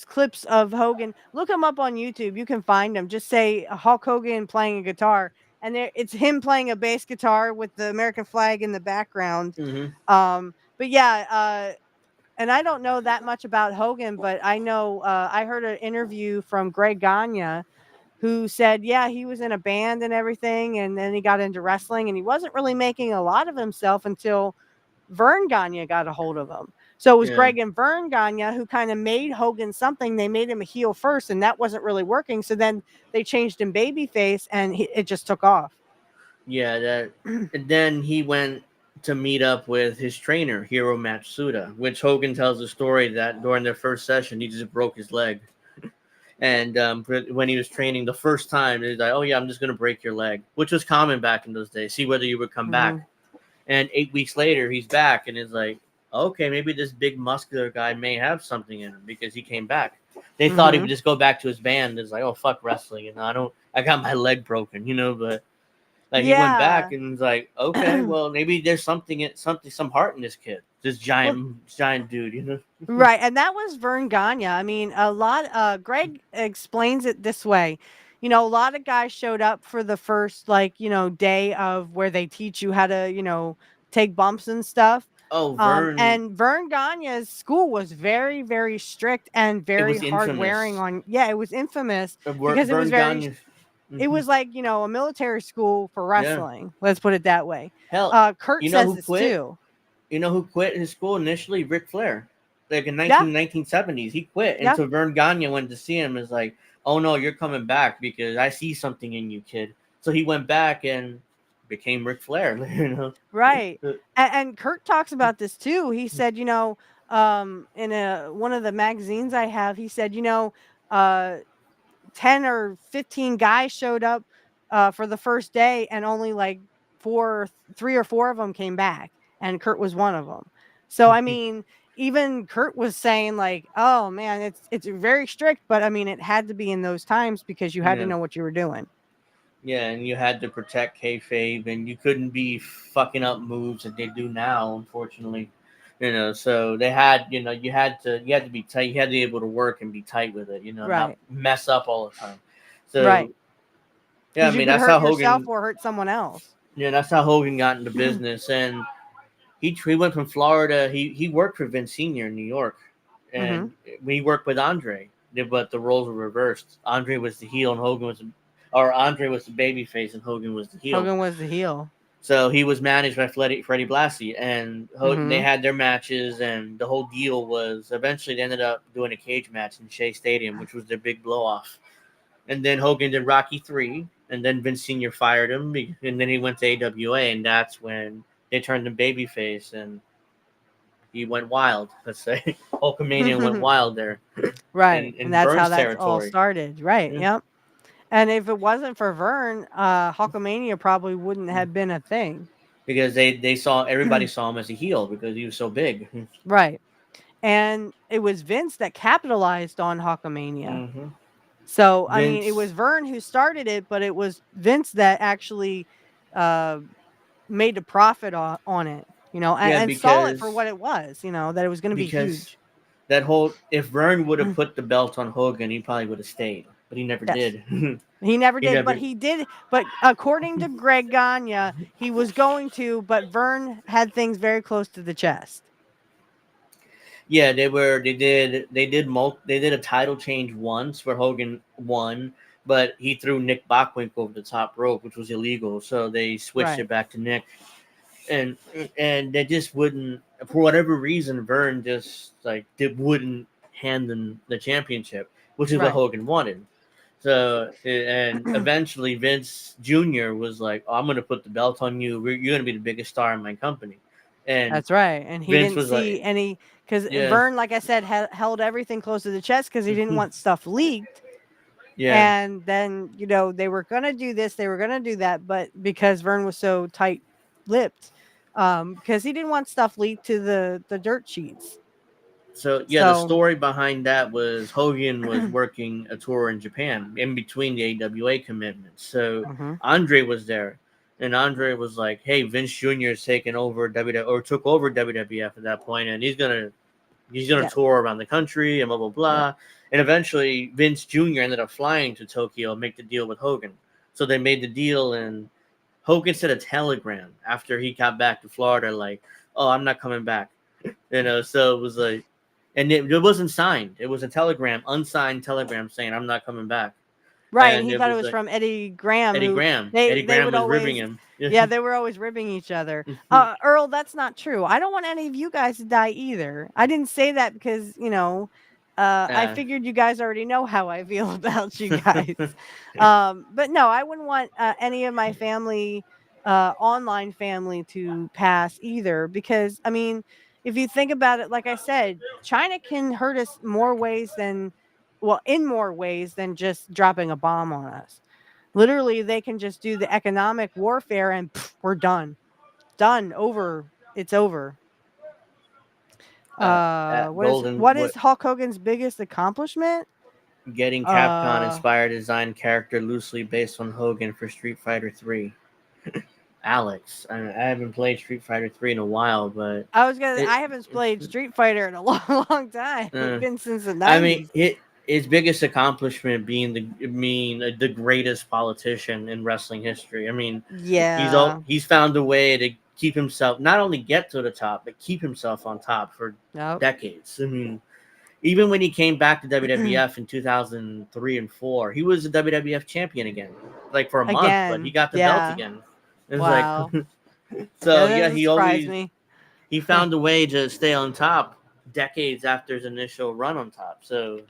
clips of Hogan, look him up on YouTube. You can find them. Just say Hulk Hogan playing a guitar, and it's him playing a bass guitar with the American flag in the background. mm-hmm. But yeah, and I don't know that much about Hogan, but I know I heard an interview from Greg Gagne who said, yeah, he was in a band and everything, and then he got into wrestling, and he wasn't really making a lot of himself until Vern Gagne got a hold of him. So it was Yeah. Greg and Vern Gagne who kind of made Hogan something. They made him a heel first, and that wasn't really working. So then they changed him babyface, and it just took off. Yeah, that. And then he went to meet up with his trainer, Hiro Matsuda, which Hogan tells the story that during their first session, he just broke his leg. And when he was training the first time, he's like, "Oh yeah, I'm just gonna break your leg," which was common back in those days. See whether you would come Hmm. back. And 8 weeks later, he's back, and is like, "Okay, maybe this big muscular guy may have something in him because he came back." They thought he Hmm. would just go back to his band. It's like, "Oh fuck wrestling," and I got my leg broken, but. Like he went back Yeah. and was like, okay, well maybe there's some heart in this kid, this Well, giant dude. right, and that was Vern Gagne. I mean, a lot Greg explains it this way. A lot of guys showed up for the first day of where they teach you how to, take bumps and stuff. Oh, Vern, And Vern Gagne's school was very, very strict and it very was hard wearing infamous. on. Yeah, it was infamous because it was Vern Gagne, it hmm was like, a military school for yeah. wrestling. Let's put it that way. Hell, Kurt you know says who this quit? too. You know who quit his school initially? Ric Flair. Like in Yeah, 1970s, he quit, and yeah. so Vern Gagne went to see him. Is like, oh no, you're coming back because I see something in you, kid. So he went back and became Ric Flair. Right. And Kurt talks about this too. He said, in one of the magazines I have, he said, uh, 10 or 15 guys showed up for the first day, and only like 3 or 4 of them came back. And Kurt was one of them. So, I mean, even Kurt was saying like, oh man, it's very strict, but I mean, it had to be in those times because you had to Yeah. know what you were doing. Yeah, and you had to protect kayfabe, and you couldn't be fucking up moves that they do now, unfortunately. So they had, you had to be tight. You had to be able to work and be tight with it. Not Right. mess up all the time. Right. So yeah, I Because you mean could that's hurt how yourself Hogan. or hurt someone else. Yeah, that's how Hogan got into business, and he went from Florida. He worked for Vince Senior in New York, Hmm. and we worked with Andre, but the roles were reversed. Andre was the heel, and or Andre was the baby face, and Hogan was the heel. Hogan was the heel. So he was managed by Freddie Blassie, and they Hmm. had their matches, and the whole deal was eventually they ended up doing a cage match in Shea Stadium, which was their big blow off. And then Hogan did Rocky 3, and then Vince Senior fired him, and then he went to AWA, and that's when they turned him babyface, and he went wild. Let's say Hulkamania went wild there Right. And in that's how Burns that's all territory. started. Right. Yeah. Yep. And if it wasn't for Vern, Hulkamania probably wouldn't have been a thing. Because they saw everybody saw him as a heel because he was so big. Right. and it was Vince that capitalized on Hulkamania. Hmm. So, I mean, it was Vince. Vern who started it, but it was Vince that actually uh, made a profit on it, Yeah, and saw it for what it was, that it was going to be because huge. that whole if Vern would have put the belt on Hogan, he probably would have stayed, but he never Yes. did. He never He did, but never. he did. But according to Greg Gagne, he was going to, but Vern had things very close to the chest. Yeah, they were. They did a title change once where Hogan won, but he threw Nick Bockwink over the top rope, which was illegal. So they switched Right. it back to Nick, and and they just wouldn't, for whatever reason. Vern just wouldn't hand them the championship, which is what Right. Hogan wanted. So and eventually Vince Jr. was like, "Oh, I'm going to put the belt on you. You're going to be the biggest star in my company," and That's right. And he Vince didn't was see like, any, because "Yeah, Vern, like I said, held everything close to the chest because he didn't want stuff leaked. yeah." And then, they were going to do this, they were going to do that. But because Vern was so tight lipped, because he didn't want stuff leaked to the dirt sheets. So yeah, the So, story behind that was Hogan was working a tour in Japan in between the AWA commitments. So mhm, Andre was there, and Andre was like, "Hey, Vince Jr. is taking over WWF or took over WWF at that point, and he's gonna yeah, tour around the country and blah blah yeah, blah." And eventually, Vince Jr. ended up flying to Tokyo and make the deal with Hogan. So they made the deal, and Hogan sent a telegram after he got back to Florida, like, "Oh, I'm not coming back." So it was like, and it wasn't signed. It was a telegram, unsigned telegram saying, "I'm not coming back." right. And And he it thought it was was like from Eddie Graham, Eddie who Graham. they Eddie they Graham would was ribbing always, him. yeah, they were always ribbing each other. Earl, that's not true. I don't want any of you guys to die either. I didn't say that because, I uh, figured you guys already know how I feel about you guys. But no, I wouldn't want any of my family, online family, to pass either. Because, I mean, if you think about it, like I said, China can hurt us more ways than, well, in more ways than just dropping a bomb on us. Literally, they can just do the economic warfare and pff, we're done. Done. Over. It's over. at What is Golden, what what is Hulk Hogan's biggest accomplishment? getting Capcom Uh inspired design character loosely based on Hogan for Street Fighter 3. Alex, I haven't played Street Fighter 3 in a while, but it. I haven't played Street Fighter in a long time. It's Uh, been since the I mean, 90s. his biggest accomplishment being the greatest politician in wrestling history. I mean, Yeah. he's found a way to keep himself, not only get to the top, but keep himself on top for Nope. decades. I mean, even when he came back to WWF in 2003 and 4, he was a WWF champion again, like for a month, but he Again. got the belt Yeah. again. It was like, Wow. so That yeah, doesn't surprise me. he found a way to stay on top decades after his initial run on top. So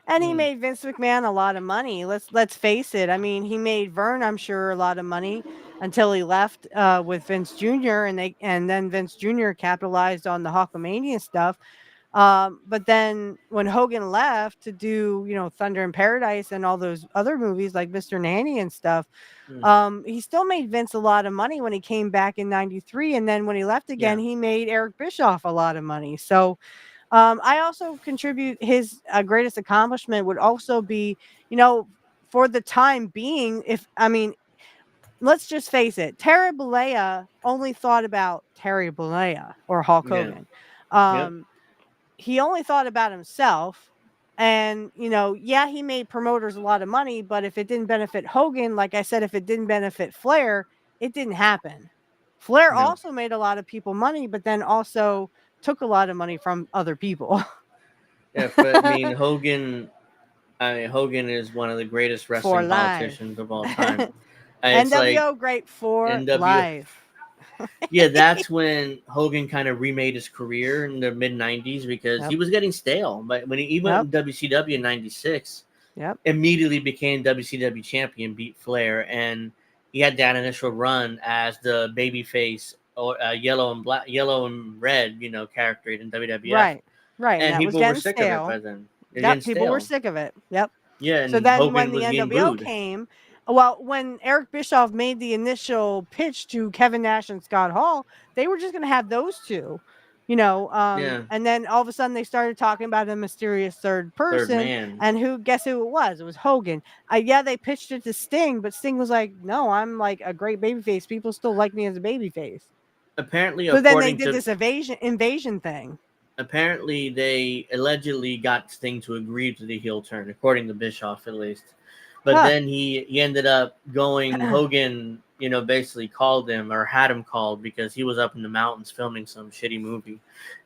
And he mm, made Vince McMahon a lot of money. Let's face it. I mean, he made Vern, I'm sure, a lot of money until he left with Vince Jr. and then Vince Jr. capitalized on the Hulkamania stuff. But then when Hogan left to do, Thunder in Paradise and all those other movies like Mr. Nanny and stuff, mm, he still made Vince a lot of money when he came back in '93, and then when he left again, yeah, he made Eric Bischoff a lot of money. So I also contribute his greatest accomplishment would also be, for the time being, if I mean, let's just face it, Terry Bollea only thought about Terry Bollea or Hulk yeah, Hogan. yep, Um, he only thought about himself. And, yeah, he made promoters a lot of money, but if it didn't benefit Hogan, like I said, if it didn't benefit Flair, it didn't happen. Flair no. also made a lot of people money, but then also took a lot of money from other people. Yeah, but I mean Hogan. I mean Hogan is one of the greatest For wrestling life. politicians of all time. And it's like NWO great for NW. life. Yeah, that's when Hogan kind of remade his career in the mid '90s because he Yep. was getting stale. But when he went Yep. in WCW in '96, Yep. immediately became WCW champion, beat Flair, and he had that initial run as the babyface or yellow and red, character in WWF, Right. Right. And and that was people were getting sick of it by stale. then. They're getting Yep. People were stale. sick of it. Yep. Yeah, So and then when Hogan the was getting NWO booed. came, well, when Eric Bischoff made the initial pitch to Kevin Nash and Scott Hall, they were just going to have those two. Yeah, and then all of a sudden they started talking about a mysterious third third person, man. and guess who it was? It was Hogan. Yeah, they pitched it to Sting, but Sting was like, "No, I'm like a great babyface. People still like me as a babyface." Apparently, So then they according did to this invasion thing. apparently they allegedly got Sting to agree to the heel turn, according to Bischoff at least. But Huh. then he ended up going. Hogan, basically called him or had him called because he was up in the mountains filming some shitty movie,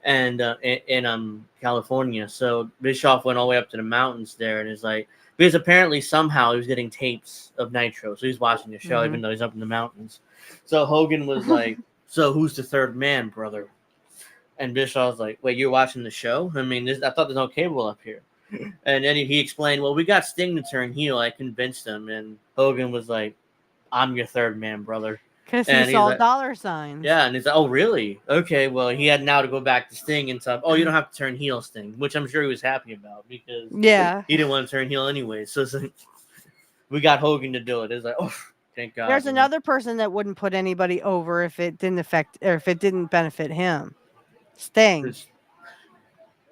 and in California. So Bischoff went all the way up to the mountains there, and is like, because apparently somehow he was getting tapes of Nitro, so he's watching the show even though he's up in the mountains. So Hogan was like, "So who's the third man, brother?" And Bischoff was like, "Wait, you're watching the show? I mean, I thought there's no cable up here." And then he explained, "Well, we got Sting to turn heel. I convinced him." And Hogan was like, "I'm your third man, brother." Because he And he's saw like, dollar signs. "Yeah." And he's like, "Oh, really? Okay." Well, he had now to go back to Sting and stuff. "Oh, you don't have to turn heel, Sting," which I'm sure he was happy about because Yeah. he didn't want to turn heel anyway. So it's like, we got Hogan to do it. It's like, oh, thank God. There's another person that wouldn't put anybody over if it didn't affect or if it didn't benefit him. Sting.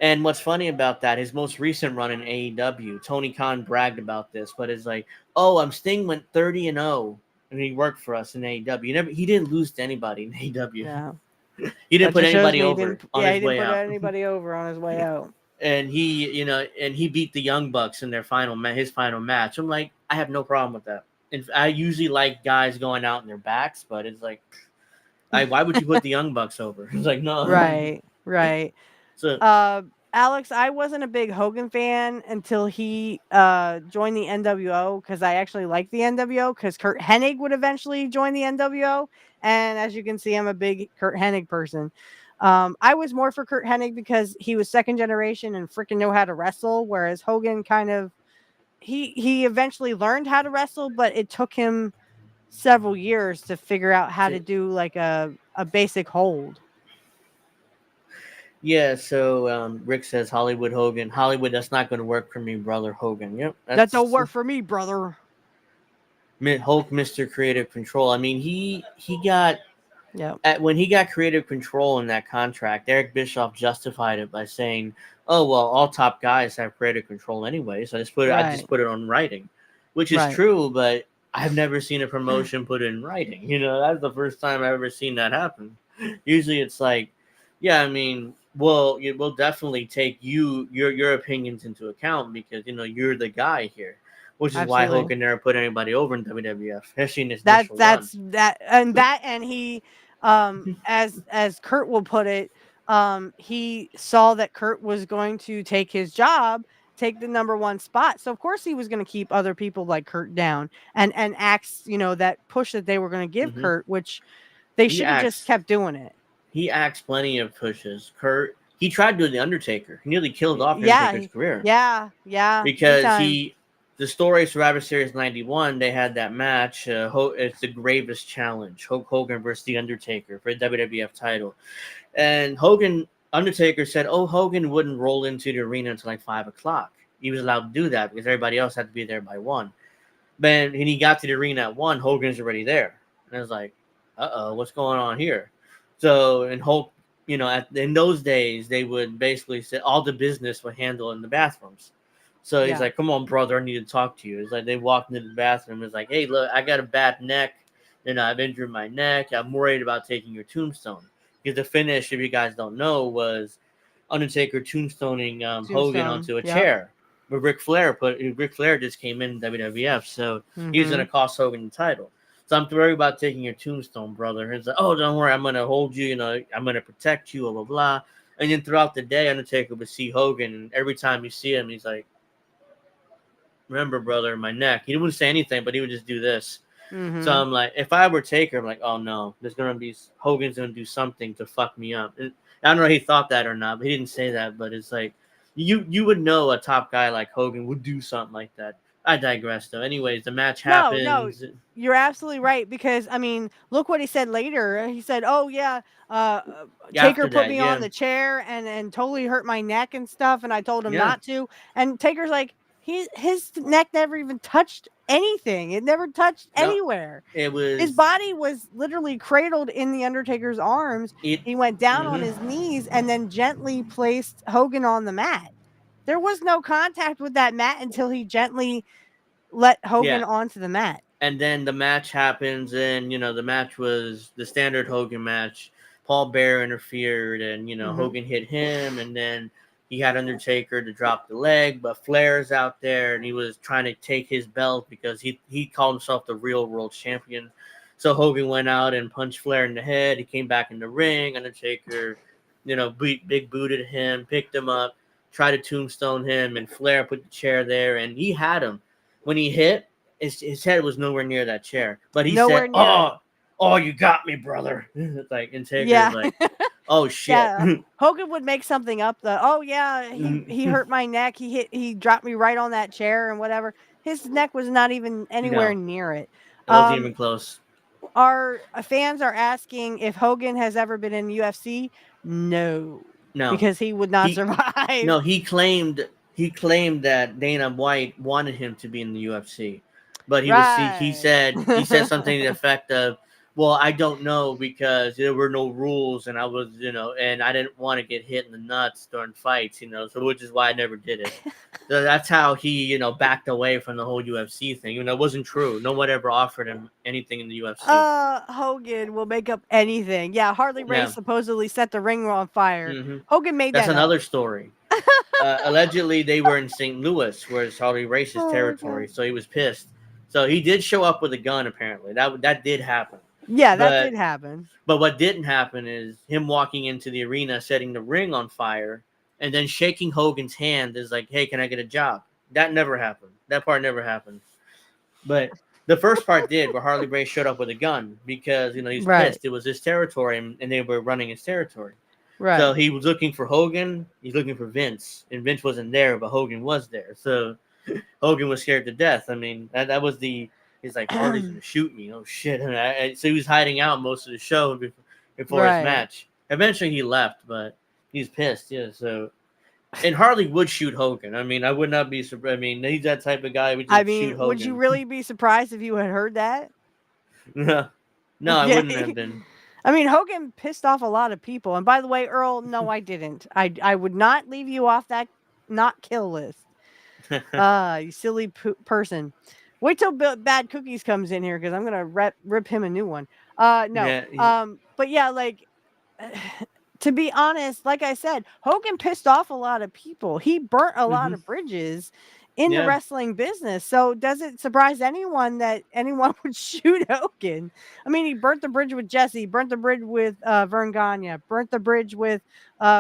And what's funny about that, his most recent run in AEW, Tony Khan bragged about this, but it's like, "Oh, Sting went 30-0, and he worked for us in AEW. He didn't lose to anybody in AEW. Yeah. He didn't That put just shows anybody me he over didn't. on Yeah, his he didn't way put out." anybody over on his way out. And he beat the Young Bucks in their his final match. I'm like, I have no problem with that. And I usually like guys going out in their backs, but it's like, why would you put the Young Bucks over? It's like, no. Right. So Alex, I wasn't a big Hogan fan until he joined the NWO because I actually liked the NWO because Kurt Hennig would eventually join the NWO. And as you can see, I'm a big Kurt Hennig person. I was more for Kurt Hennig because he was second generation and freaking know how to wrestle, whereas Hogan kind of he eventually learned how to wrestle, but it took him several years to figure out how to do like a basic hold. yeah, so Rick says Hollywood Hogan. Hollywood, that's not going to work for me, brother Hogan. Yep, That don't work for me, brother. Hulk, Mr. Creative Control. I mean, he got Yeah. when he got creative control in that contract. Eric Bischoff justified it by saying, "Oh well, all top guys have creative control anyway, so I just put it on writing," which is true. But I've never seen a promotion put it in writing. That's the first time I've ever seen that happen. Usually, it's like, yeah, I mean, well, we'll definitely take your opinions into account because you're the guy here. Which is why Hogan never put anybody over in WWF, especially in his initial run. And he as Kurt will put it, he saw that Kurt was going to take his job, take the number one spot. So of course he was going to keep other people like Kurt down and axe, that push that they were going to give Kurt, which they should have just kept doing it. He axed plenty of pushes. Kurt, he tried doing the Undertaker. He nearly killed off Undertaker's career. Yeah. Because the story Survivor Series 91, they had that match. It's the gravest challenge. Hulk Hogan versus The Undertaker for the WWF title. And Undertaker said, Hogan wouldn't roll into the arena until like 5 o'clock. He was allowed to do that because everybody else had to be there by 1. But when he got to the arena at 1, Hogan's already there. And I was like, what's going on here? So, and Hulk, in those days, they would basically say all the business would handle in the bathrooms. So he's like, come on, brother, I need to talk to you. It's like they walked into the bathroom. It's like, hey, look, I got a bad neck. I've injured my neck. I'm worried about taking your tombstone. Because the finish, if you guys don't know, was Undertaker tombstoning Hogan onto a chair. But Ric Flair just came in WWF, so he was going to cost Hogan the title. So I'm worried about taking your tombstone, brother. He's like, don't worry, I'm going to hold you. I'm going to protect you, blah, blah, blah. And then throughout the day, Undertaker would see Hogan, and every time you see him, he's like, remember, brother, my neck. He wouldn't say anything, but he would just do this. So I'm like, if I were Taker, I'm like, oh no, Hogan's gonna do something to fuck me up. And I don't know if he thought that or not, but he didn't say that. But it's like you would know a top guy like Hogan would do something like that. I digress though. Anyways, the match happens. No, you're absolutely right because I mean, look what he said later. He said, "Oh yeah, Taker put me on the chair and totally hurt my neck and stuff, and I told him not to." And Taker's like, his neck never even touched anything. It never touched No, anywhere. it His was body was literally cradled in the Undertaker's arms. it. He went down on Mhm. his knees and then gently placed Hogan on the mat. There was no contact with that mat until he gently let Hogan Yeah, onto the mat. and then the match happens, and the match was the standard Hogan match. Paul Bear interfered, and Mhm. Hogan hit him, and then he had Undertaker to drop the leg, but Flair's out there, and he was trying to take his belt because he called himself the real world champion. So Hogan went out and punched Flair in the head. He came back in the ring. Undertaker, big booted him, picked him up, tried to tombstone him, and Flair put the chair there, and he had him. When he hit, his head was nowhere near that chair, but he Nowhere said, near it. "Oh, you got me, brother." Like, and Taker's Yeah. like, "Oh shit." Yeah. Hogan would make something up. Oh yeah, he hurt my neck. He dropped me right on that chair and whatever. His neck was not even anywhere No, near it. it wasn't even close. Our fans are asking if Hogan has ever been in UFC. No, No, because he would not he survive. no he claimed that Dana White wanted him to be in the UFC, but he Right. said something to the effect of, "Well, I don't know because there were no rules, and I was and I didn't want to get hit in the nuts during fights, so which is why I never did it." So that's how he backed away from the whole UFC thing. It wasn't true. No one ever offered him anything in the UFC. Hogan will make up anything. Yeah, Harley Race Yeah. supposedly set the ring on fire. Hmm. Hogan made That's that up. another story. Allegedly, they were in St. Louis, where it's Harley Race's Oh, territory. God. So he was pissed. So he did show up with a gun. Apparently, that did happen. Yeah, that But did happen. but what didn't happen is him walking into the arena, setting the ring on fire, and then shaking Hogan's hand is like, "Hey, can I get a job?" That never happened. That part never happened. But the first part did, where Harley Race showed up with a gun because he's Right. pissed. It was his territory, and they were running his territory. So Right. he was looking for Hogan. He's looking for Vince, and Vince wasn't there, but Hogan was there. So Hogan was scared to death. I mean, that was the. He's like, Harley's gonna shoot me. Oh shit! So he was hiding out most of the show before his Right. match. Eventually, he left, but he's pissed. Yeah. So, and Harley would shoot Hogan. I mean, I would not be surprised. I mean, he's that type of guy who would I just shoot mean, would you Hogan. really be surprised if you had heard that? No, I wouldn't have been. I mean, Hogan pissed off a lot of people. And by the way, Earl, no, I didn't. I would not leave you off that not kill list. You silly person. Wait till Bad Cookies comes in here because I'm gonna rip him a new one. No. Yeah. But yeah, like to be honest, like I said, Hogan pissed off a lot of people. He burnt a lot of bridges in the Yeah. wrestling business. So does it surprise anyone that anyone would shoot Hogan? I mean, he burnt the bridge with Jesse, burnt the bridge with Vern Gagne, burnt the bridge with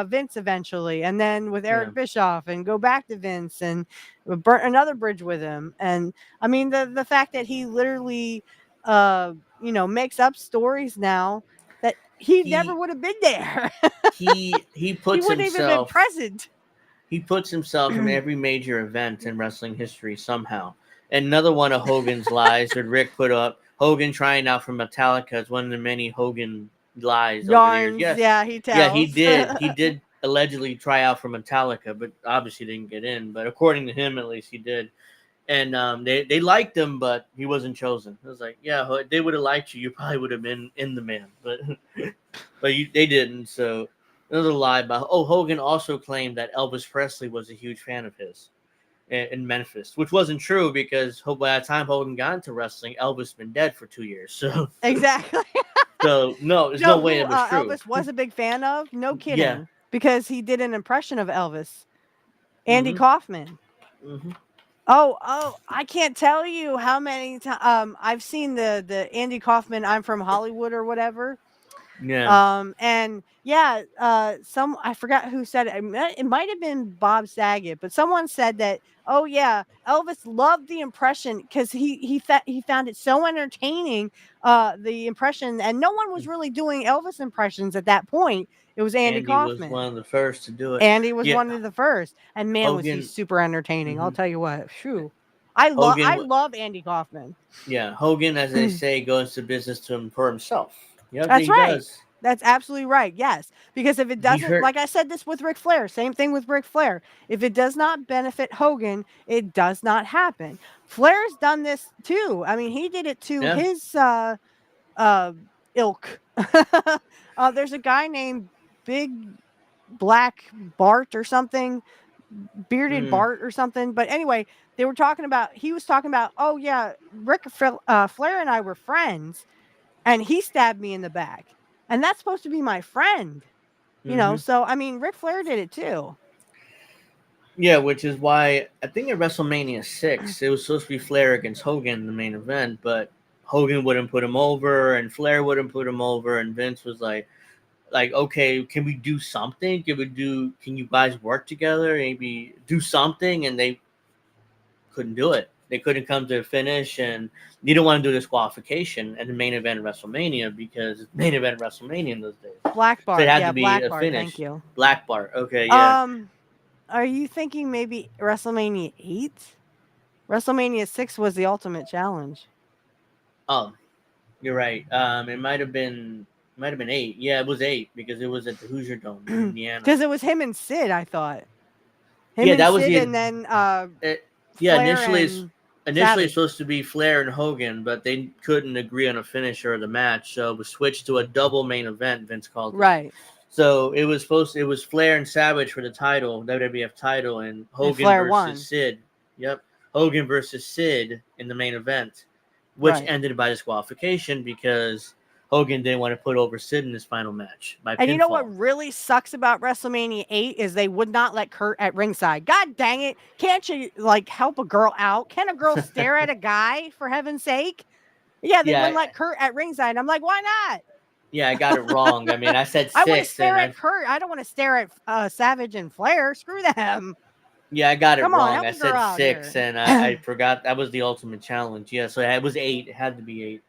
Vince eventually, and then with Eric Yeah. Bischoff, and go back to Vince, and burnt another bridge with him. And I mean, the fact that he literally, makes up stories now that he never He would have been there. he He puts wouldn't even been himself present. he puts himself in every major event in wrestling history somehow. And another one of Hogan's lies that Rick put up, Hogan trying out for Metallica is one of the many Hogan lies over the years. Yarns, yeah, he tells. Yeah, he did. He did allegedly try out for Metallica, but obviously didn't get in. But according to him, at least he did. And they liked him, but he wasn't chosen. It was like, yeah, they would have liked you. You probably would have been in the man, but they didn't. So another lie about. Oh, Hogan also claimed that Elvis Presley was a huge fan of his in Memphis, which wasn't true because by the time Hogan got into wrestling, Elvis been dead for 2 years. So Exactly. so no, there's no way it was true. Elvis was a big fan of? No kidding. Yeah. Because he did an impression of Elvis. Andy Mhm. Kaufman. Mhm. Oh, I can't tell you how many times I've seen the Andy Kaufman I'm from Hollywood or whatever. Yeah. And yeah, I forgot who said it. It might have been Bob Saget, but someone said that, oh yeah, Elvis loved the impression because he found it so entertaining, the impression, and no one was really doing Elvis impressions at that point. It was Andy Andy was Kaufman. one of the first to do it. Andy was Yeah. one of the first, and man, was he Hogan. super entertaining. I'll Mhm. tell you what. Phew. I Hogan. love Andy Kaufman. Yeah, Hogan, as they say, goes to business for himself. Yeah, That's he right. does. That's absolutely right. Yes. Because if it He doesn't, hurt. like I said this with Ric Flair, same thing with Ric Flair. If it does not benefit Hogan, it does not happen. Flair's done this too. I mean, he did it to Yeah. his uh ilk. There's a guy named Big Black Bart or something, bearded Mm, Bart or something. But anyway, he was talking about, oh yeah, Flair and I were friends, and he stabbed me in the back, and that's supposed to be my friend, hmm. So I mean, Ric Flair did it too. Yeah, which is why I think at WrestleMania 6, it was supposed to be Flair against Hogan in the main event, but Hogan wouldn't put him over, and Flair wouldn't put him over, and Vince was like, okay, can we do something? Can you guys work together? Maybe do something, and they couldn't do it. They couldn't come to a finish, and you don't want to do disqualification at the main event of WrestleMania because it's main event of WrestleMania in those days. Black So it Bart, had yeah, to be Black a Bart. Thank finish. you. Black Bart. Okay, yeah. Um, are you thinking maybe WrestleMania 8? WrestleMania 6 was the Ultimate Challenge. Oh, you're right. It might have been 8. Yeah, it was 8 because it was at the Hoosier Dome in Indiana. Because it was him and Sid, I thought. Him Yeah, and that was Sid, the and then yeah, Flair initially it's and initially it's Savage. supposed to be Flair and Hogan, but they couldn't agree on a finisher of the match, so it was switched to a double main event. Vince called it. Right. So it was Flair and Savage for the title, WWF title, and And Hogan Flair versus won. Sid. Yep, Hogan versus Sid in the main event, which Right. ended by disqualification because Hogan didn't want to put over Sid in his final match by And pinfall. you know what really sucks about WrestleMania 8 is they would not let Kurt at ringside. God dang it. Can't you like help a girl out? Can a girl stare at a guy, for heaven's sake? Yeah, they wouldn't Yeah, let Kurt at ringside. I'm like, why not? yeah, I got it wrong. I mean, I said I want to 6, and stare at Kurt. I don't want to stare at Savage and Flair. Screw them. yeah, I got it Come on, wrong. help I a girl said out 6, here. and I forgot that was the Ultimate Challenge. Yeah, so it was 8. It had to be 8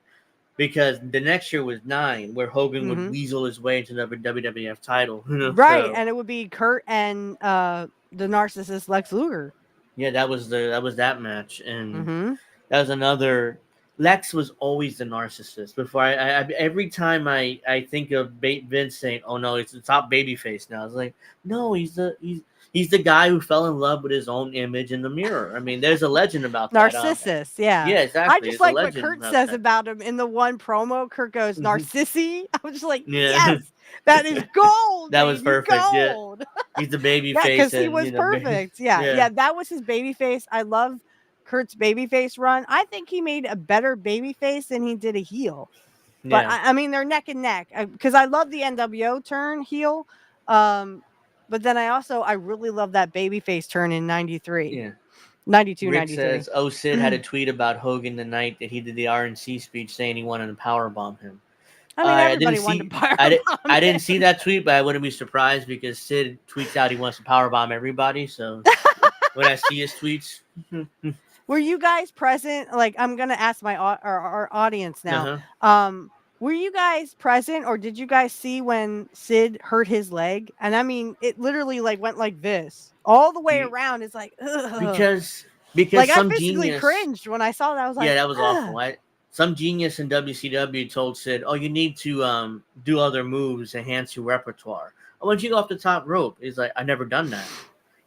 because the next year was 9, where Hogan would weasel his way into the WWF title. Right, So and it would be Kurt and the narcissist Lex Luger. yeah, that was that match, and Mm-hmm. that was another. Lex was always the narcissist. Before every time I think of Vince saying, "Oh no, it's the top babyface now," I was like, "No, he's the guy who fell in love with his own image in the mirror." I mean, there's a legend about that. Narcissus, yeah. Yeah, I exactly. just There's a like what legend Kurt about says that. about him in the one promo. Kurt goes, Mhm. Narcissi. I was just like, Yeah. yes, that is gold. That was baby, perfect. Yeah, gold. he's the baby Yeah, face, because he and was perfect. Yeah, yeah, yeah, that was his baby face. I love Kurt's baby face run. I think he made a better baby face than he did a heel. But yeah, I mean, they're neck and neck because I love the NWO turn heel. But then I really love that baby face turn in 93, yeah. 92, Rick 93. says, "Oh, Sid had a tweet about Hogan the night that he did the RNC speech, saying he wanted to powerbomb him." I mean, I didn't everybody wanted see. to power I didn't see that tweet, but I wouldn't be surprised because Sid tweets out he wants to powerbomb everybody. So when I see his tweets, Were you guys present? Like, I'm gonna ask our audience now. uh-huh. Were you guys present, or did you guys see when Sid hurt his leg? And I mean, it literally like went like this all the way You- around. It's like, ugh. because Like I some physically genius. cringed when I saw that. I was Yeah, like, that was ugh. awful. Some genius in WCW told Sid, "Oh, you need to do other moves, enhance your repertoire. I want you to go off the top rope." He's like, "I never done that."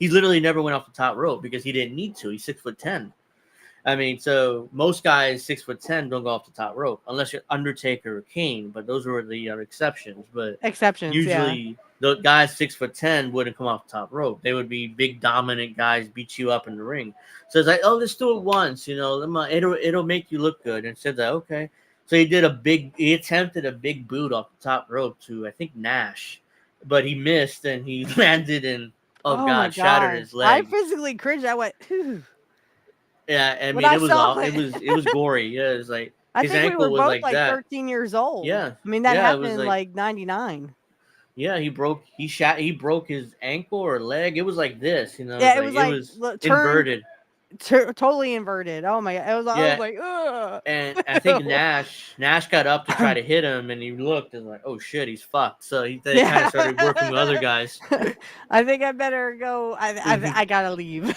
He literally never went off the top rope because he didn't need to. He's 6'10". I mean, so most guys 6'10" don't go off the top rope unless you're Undertaker or Kane, but those were the exceptions. But Exceptions, yeah. usually the guys 6'10" wouldn't come off the top rope. They would be big dominant guys, beat you up in the ring. So it's like, oh, let's do it once, it'll make you look good. And said that, okay. So he attempted a big boot off the top rope to I think Nash, but he missed and he landed and Oh my shattered his gosh. I leg. physically cringed. I went, "Phew." Yeah, I When mean I it was saw all it was gory. Yeah, it was like I his think we ankle were was both like like that. 13 years old. Yeah. I mean, that Yeah, it happened was in like like 99. yeah, he broke his ankle or leg. It was like this, Yeah, it was it like was turned inverted. totally inverted. Oh my god. I was Yeah, like, ugh. and I think Nash got up to try to hit him, and he looked and like, oh shit, he's fucked. So they kind of started working with other guys. I think I better go. I gotta leave.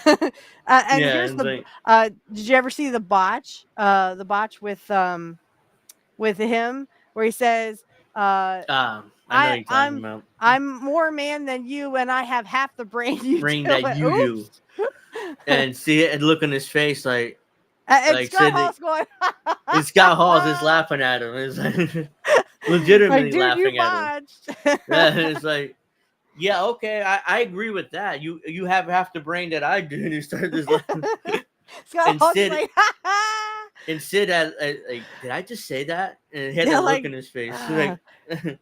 And Yeah, here's and the. like Did you ever see the botch? The botch with him where he says, I know you're talking I'm about I'm more man than you, and I have half the brain you brain do. that you do, Oops. and see it and look on his face And like Scott said Hall's going. and Scott Hall's just laughing at him. It's like Like, legitimately dude, you laughing at him. botched. Yeah, it's like, yeah, okay, I agree with that. You have half the brain that I do, and you start this laughing. Scott And Hall's just Sid like, and Sid like, did I just say that? And he had yeah, that look like, in his face. uh, Like,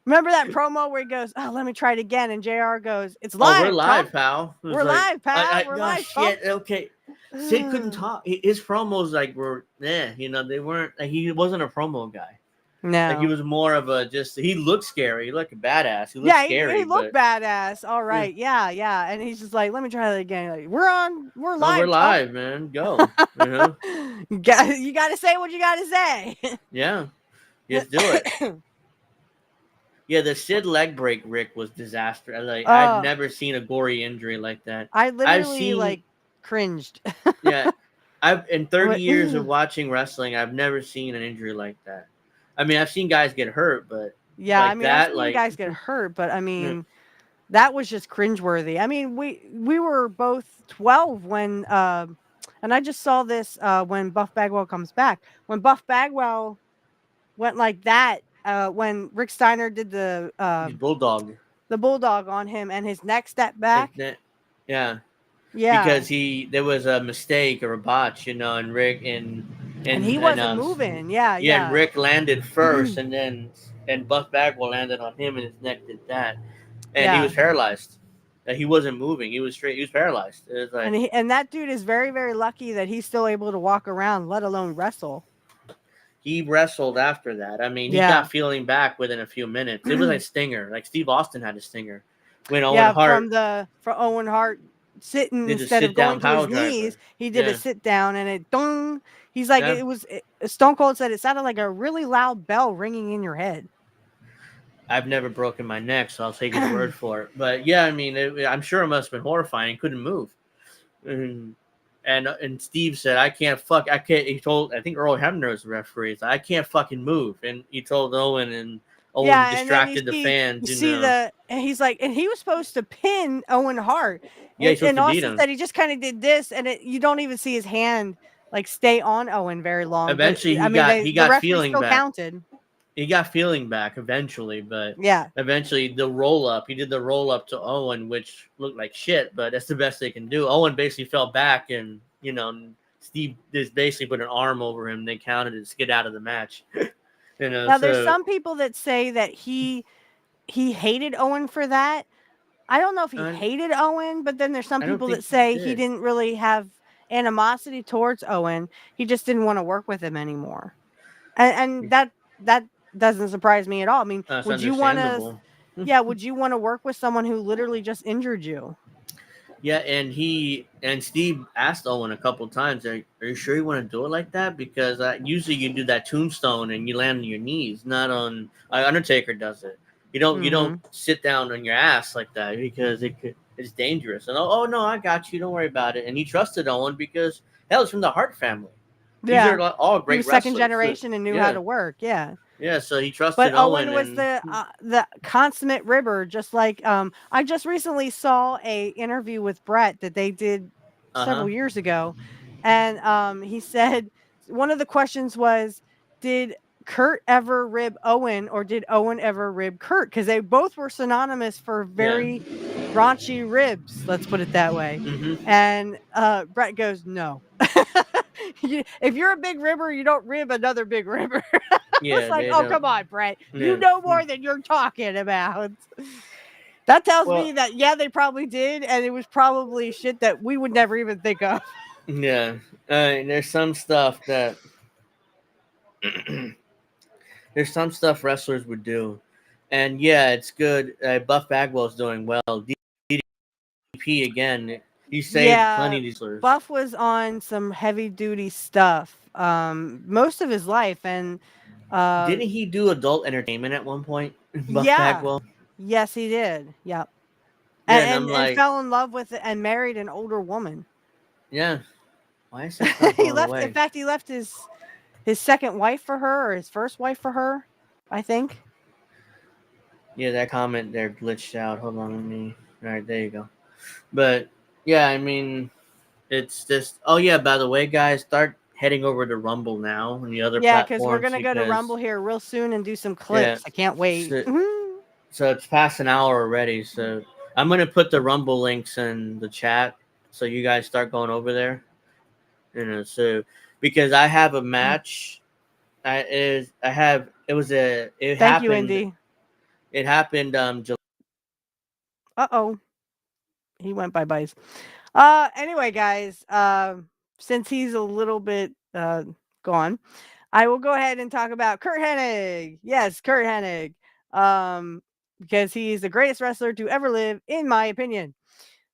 remember that promo where he goes, "Oh, let me try it again," and Jr. goes, "It's oh, we're live, live, chump. pal. It was We're like, live, pal. We're oh live, chump." shit, okay. Sid couldn't talk. His promos like were, they weren't. Like, he wasn't a promo guy. Like, he No. was more of a just. He looked scary. He looked a badass. He looked Yeah, scary, he looked but badass. All right. Yeah, yeah. And he's just like, let me try that again. Like, we're no, we're live, chump. live, man. Go. You know? You got to say what you got to say. Yeah, just do it. Yeah, the Sid leg break Rick was disaster. Like, I've uh, never seen a gory injury like that. I I've literally seen, like cringed. yeah, I've in I 30 went, years of watching wrestling, I've never seen an injury like that. I mean, I've seen guys get hurt, but yeah, I like mean, I've that, seen like, guys get hurt, but I yeah, mean, that was just cringeworthy. I mean, we were both 12 when and I just saw this when Buff Bagwell comes back. When Buff Bagwell went like that, when Rick Steiner did he's bulldog the bulldog on him and his neck stepped like back. that. Yeah, Yeah. because there was a mistake or a botch, and Rick And he and wasn't moving. Yeah, yeah, and yeah. Rick landed first, and Buff Bagwell landed on him, and his neck did that, and he Yeah. was paralyzed. He wasn't moving. He was straight. He was paralyzed. It was like And that dude is very, very lucky that he's still able to walk around, let alone wrestle. he wrestled after that. I mean, he Yeah. got feeling back within a few minutes. It was like Stinger, like Steve Austin had a Stinger when Owen Yeah, Hart from Owen Hart sitting did the instead of sit down going to his power knees, driver. he did a Yeah, sit down and it dong. He's like, yeah. Stone Cold said it sounded like a really loud bell ringing in your head. I've never broken my neck, so I'll take his word for it. But yeah, I mean, I'm sure it must have been horrifying. He couldn't move. And Steve said, I can't. He told, I think Earl Hebner was the referee. He said, I can't fucking move. And he told Owen, and Owen Yeah, and then distracted the fans. you see and he's like, and he was supposed to pin Owen Hart, Yeah, he's supposed and to beat Austin him. said he just kind of did this, and you don't even see his hand like stay on Owen very long. But Eventually, I mean, he the got referee feeling still back. counted. He got feeling back eventually, but Yeah, eventually the roll up. He did the roll up to Owen, which looked like shit, but that's the best they can do. Owen basically fell back, and Steve just basically put an arm over him. They counted it to get out of the match. now there's So some people that say that he hated Owen for that. I don't know if he I, hated Owen, but then there's some I don't people think that he say he did. didn't really have animosity towards Owen. He just didn't want to work with him anymore. And that doesn't surprise me at all. I mean, That's would you want to understandable. yeah, would you want to work with someone who literally just injured you? Yeah, and Steve asked Owen a couple times, "Are you sure you want to do it like that? Because usually you do that tombstone and you land on your knees, not on. Undertaker does it. You don't Mhm. sit down on your ass like that because it's dangerous. And no, I got you. Don't worry about it. And he trusted Owen because hell, it's from the Hart family. These are Yeah. all He great was second wrestlers. So, generation and knew how yeah, to work. Yeah. yeah. So he But trusted Owen Owen, was and the consummate ribber, just like I just recently saw a interview with Brett that they did uh several years ago, and he said one of the questions was, did Kurt ever rib Owen or did Owen ever rib Kurt? Because they both were synonymous for yeah, very raunchy ribs, let's put it that way. mm-hmm. And Brett goes, no. If you're a big ribber, you don't rib another big ribber. I was Yeah. like, They oh, don't. come on, Brett. You Yeah. know more than you're talking about. That tells Well, me that, yeah, they probably did. And it was probably shit that we would never even think of. yeah. There's some stuff that there's some stuff wrestlers would do, and yeah, it's good. Buff Bagwell's doing well. DDP again. He saved plenty Yeah. of these wrestlers. Buff was on some heavy duty stuff most of his life. And Didn't he do adult entertainment at one point? Buff yeah. Bagwell. Yes, he did. Yep. Yeah, and I'm And like, fell in love with and married an older woman. yeah. Why is that stuff He going left, in away? fact, he left his second wife for her or his first wife for her, I think. Yeah, that comment there glitched out. Hold on, let me. All right, there you go. But yeah, I mean, it's just. Oh yeah, by the way, guys, start heading over to Rumble now and the other Yeah, because we're platforms gonna go to Rumble because here real soon and do some yeah, clips. I can't wait. so, so it's past an hour already. So I'm gonna put the Rumble links in the chat so you guys start going over there. So because I have a match, I have it was a Thank you, Indy. it happened Uh-oh. He went bye-byes. Anyway, guys, since he's a little bit gone, I will go ahead and talk about Kurt Hennig. Yes, Kurt Hennig. Because he's the greatest wrestler to ever live, in my opinion.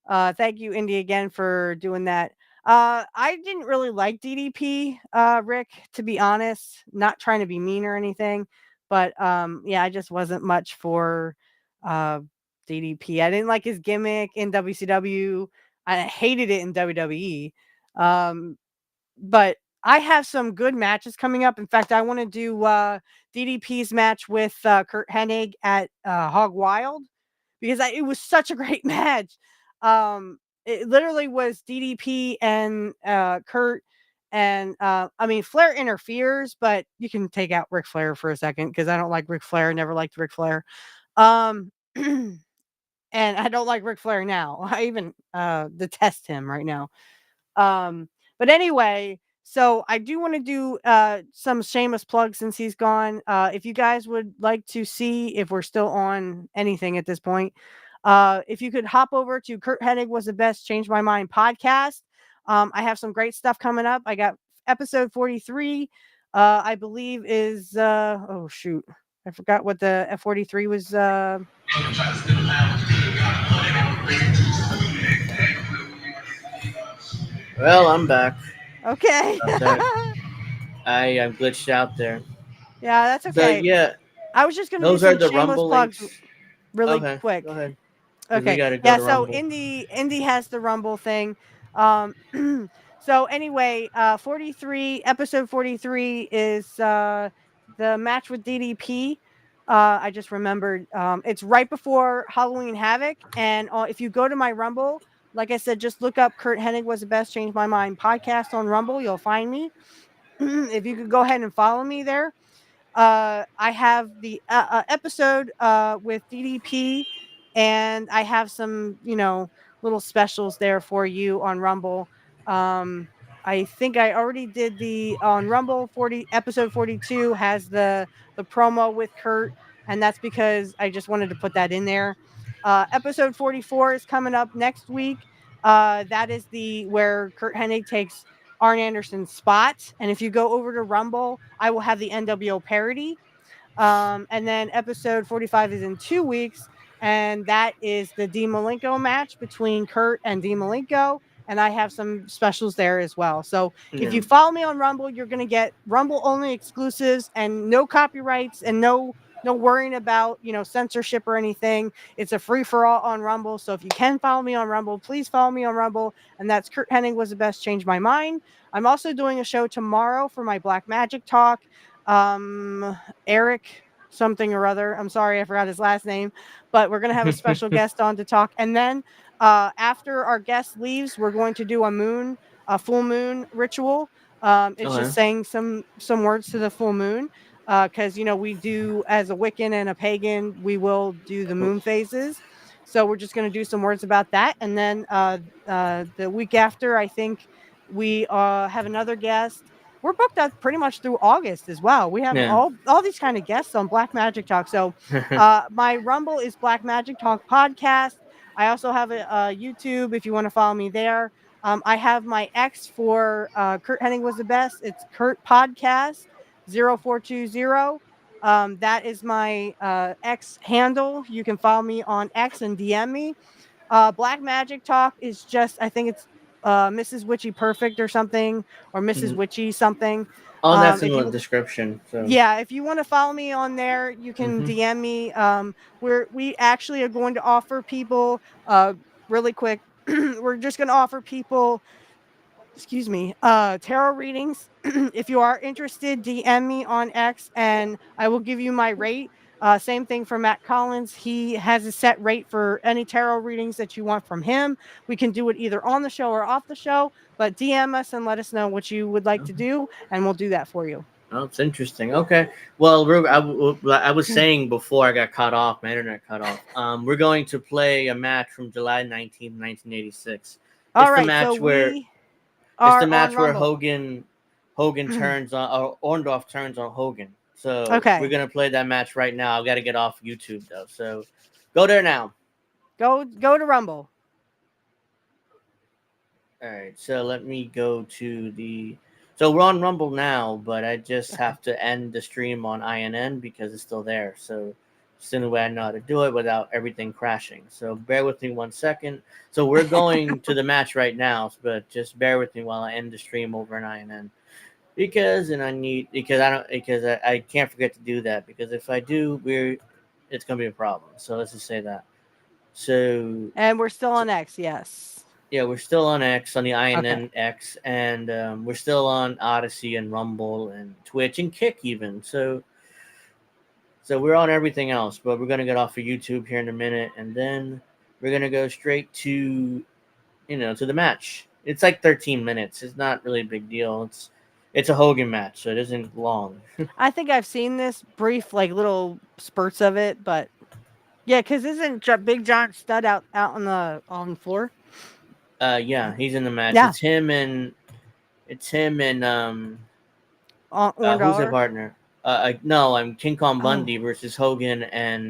Thank you, Indy, again for doing that. I didn't really like DDP, Rick, to be honest. Not trying to be mean or anything, but yeah, I just wasn't much for uh, DDP. I didn't like his gimmick in WCW. I hated it in WWE. Um, but I have some good matches coming up. In fact, I want to do DDP's match with Kurt Hennig at Hog Wild because it was such a great match. It literally was DDP and Kurt, and I mean Flair interferes, but you can take out Ric Flair for a second because I don't like Ric Flair. Never liked Ric Flair, and I don't like Ric Flair now. I even detest him right now. But anyway, so I do want to do some shameless plugs since he's gone. If you guys would like to see if we're still on anything at this point, if you could hop over to Kurt Hennig was the best Change My Mind podcast. I have some great stuff coming up. I got episode 43, I believe is oh shoot. I forgot what the F43 was well, I'm back. okay. That I glitched out there. Yeah, that's So okay. yeah, I was just gonna do those are some the shameless Rumble plugs links. really Okay, quick. go ahead because we Okay. got to go Yeah, to so Rumble. Indy has the Rumble thing. Um so anyway, 43 episode 43 is the match with DDP. I just remembered it's right before Halloween Havoc, and if you go to my Rumble, like I said, just look up Kurt Hennig was the best Change My Mind podcast on Rumble, you'll find me. If you could go ahead and follow me there. I have the episode with DDP, and I have some, little specials there for you on Rumble. Um, I think I already did the on Rumble 40 episode 42 has the promo with Kurt, and that's because I just wanted to put that in there. Episode 44 is coming up next week. That is the where Kurt Hennig takes Arn Anderson's spot. And if you go over to Rumble, I will have the NWO parody. And then episode 45 is in 2 weeks. And that is the Dean Malenko match between Kurt and Dean Malenko. And I have some specials there as well. So if Yeah. you follow me on Rumble, you're going to get Rumble only exclusives and no copyrights and no worrying about, censorship or anything. It's a free for all on Rumble. So if you can follow me on Rumble, please follow me on Rumble. And that's Kurt Hennig was the best Change My Mind. I'm also doing a show tomorrow for my Black Magic Talk. Eric something or other. I'm sorry, I forgot his last name, but we're going to have a special guest on to talk. And then after our guest leaves, we're going to do a full moon ritual. It's just Okay. saying some words to the full moon. Because we do as a Wiccan and a pagan, we will do the moon phases. So we're just going to do some words about that, and then the week after, I think we have another guest. We're booked up pretty much through August as well. We have Yeah. all these kind of guests on Black Magic Talk. So my Rumble is Black Magic Talk podcast. I also have a YouTube if you want to follow me there. I have my X for Kurt Hennig was the best. It's Kurt Podcast 0420. That is my X handle. You can follow me on X and DM me. Black Magic Talk is just, I think it's Mrs. Witchy Perfect or something, or Mrs. Mhm. Witchy something. All that's in If the you, description. So. yeah, if you want to follow me on there, you can Hmm. DM me. We actually are going to offer people, really quick. We're just going to offer people, excuse me, tarot readings. If you are interested, DM me on X and I will give you my rate. Same thing for Matt Collins. He has a set rate for any tarot readings that you want from him. We can do it either on the show or off the show, but DM us and let us know what you would like to do, and we'll do that for you. Oh, it's interesting. Okay. Well, I was saying before I got cut off, my internet cut off. We're going to play a match from July 19th, 1986. All right, so we It's the are match on where Rumble. Hogan turns on, or Orndorff turns on Hogan. So Okay. we're gonna play that match right now. I've got to get off YouTube though, so go there now. Go to Rumble. All right, so let me go to the. So we're on Rumble now, but I just have to end the stream on INN because it's still there. So it's the only way I know how to do it without everything crashing. So bear with me 1 second. So we're going to the match right now, but just bear with me while I end the stream over in INN. Because I can't forget to do that, because if I do, it's gonna be a problem. So let's just say that. So And we're still on X, yes. yeah, we're still on X, on the INN Okay. X, and we're still on Odyssey and Rumble and Twitch and Kick even. So we're on everything else, but we're gonna get off of YouTube here in a minute, and then we're gonna go straight to the match. It's like 13 minutes. It's not really a big deal. It's a Hogan match, so it isn't long. I think I've seen this brief, like little spurts of it, but yeah, because isn't Big John Stud out on the floor? Yeah, he's in the match. Yeah. It's him and who's their Orndorff. partner? No, I'm King Kong Oh. Bundy versus Hogan and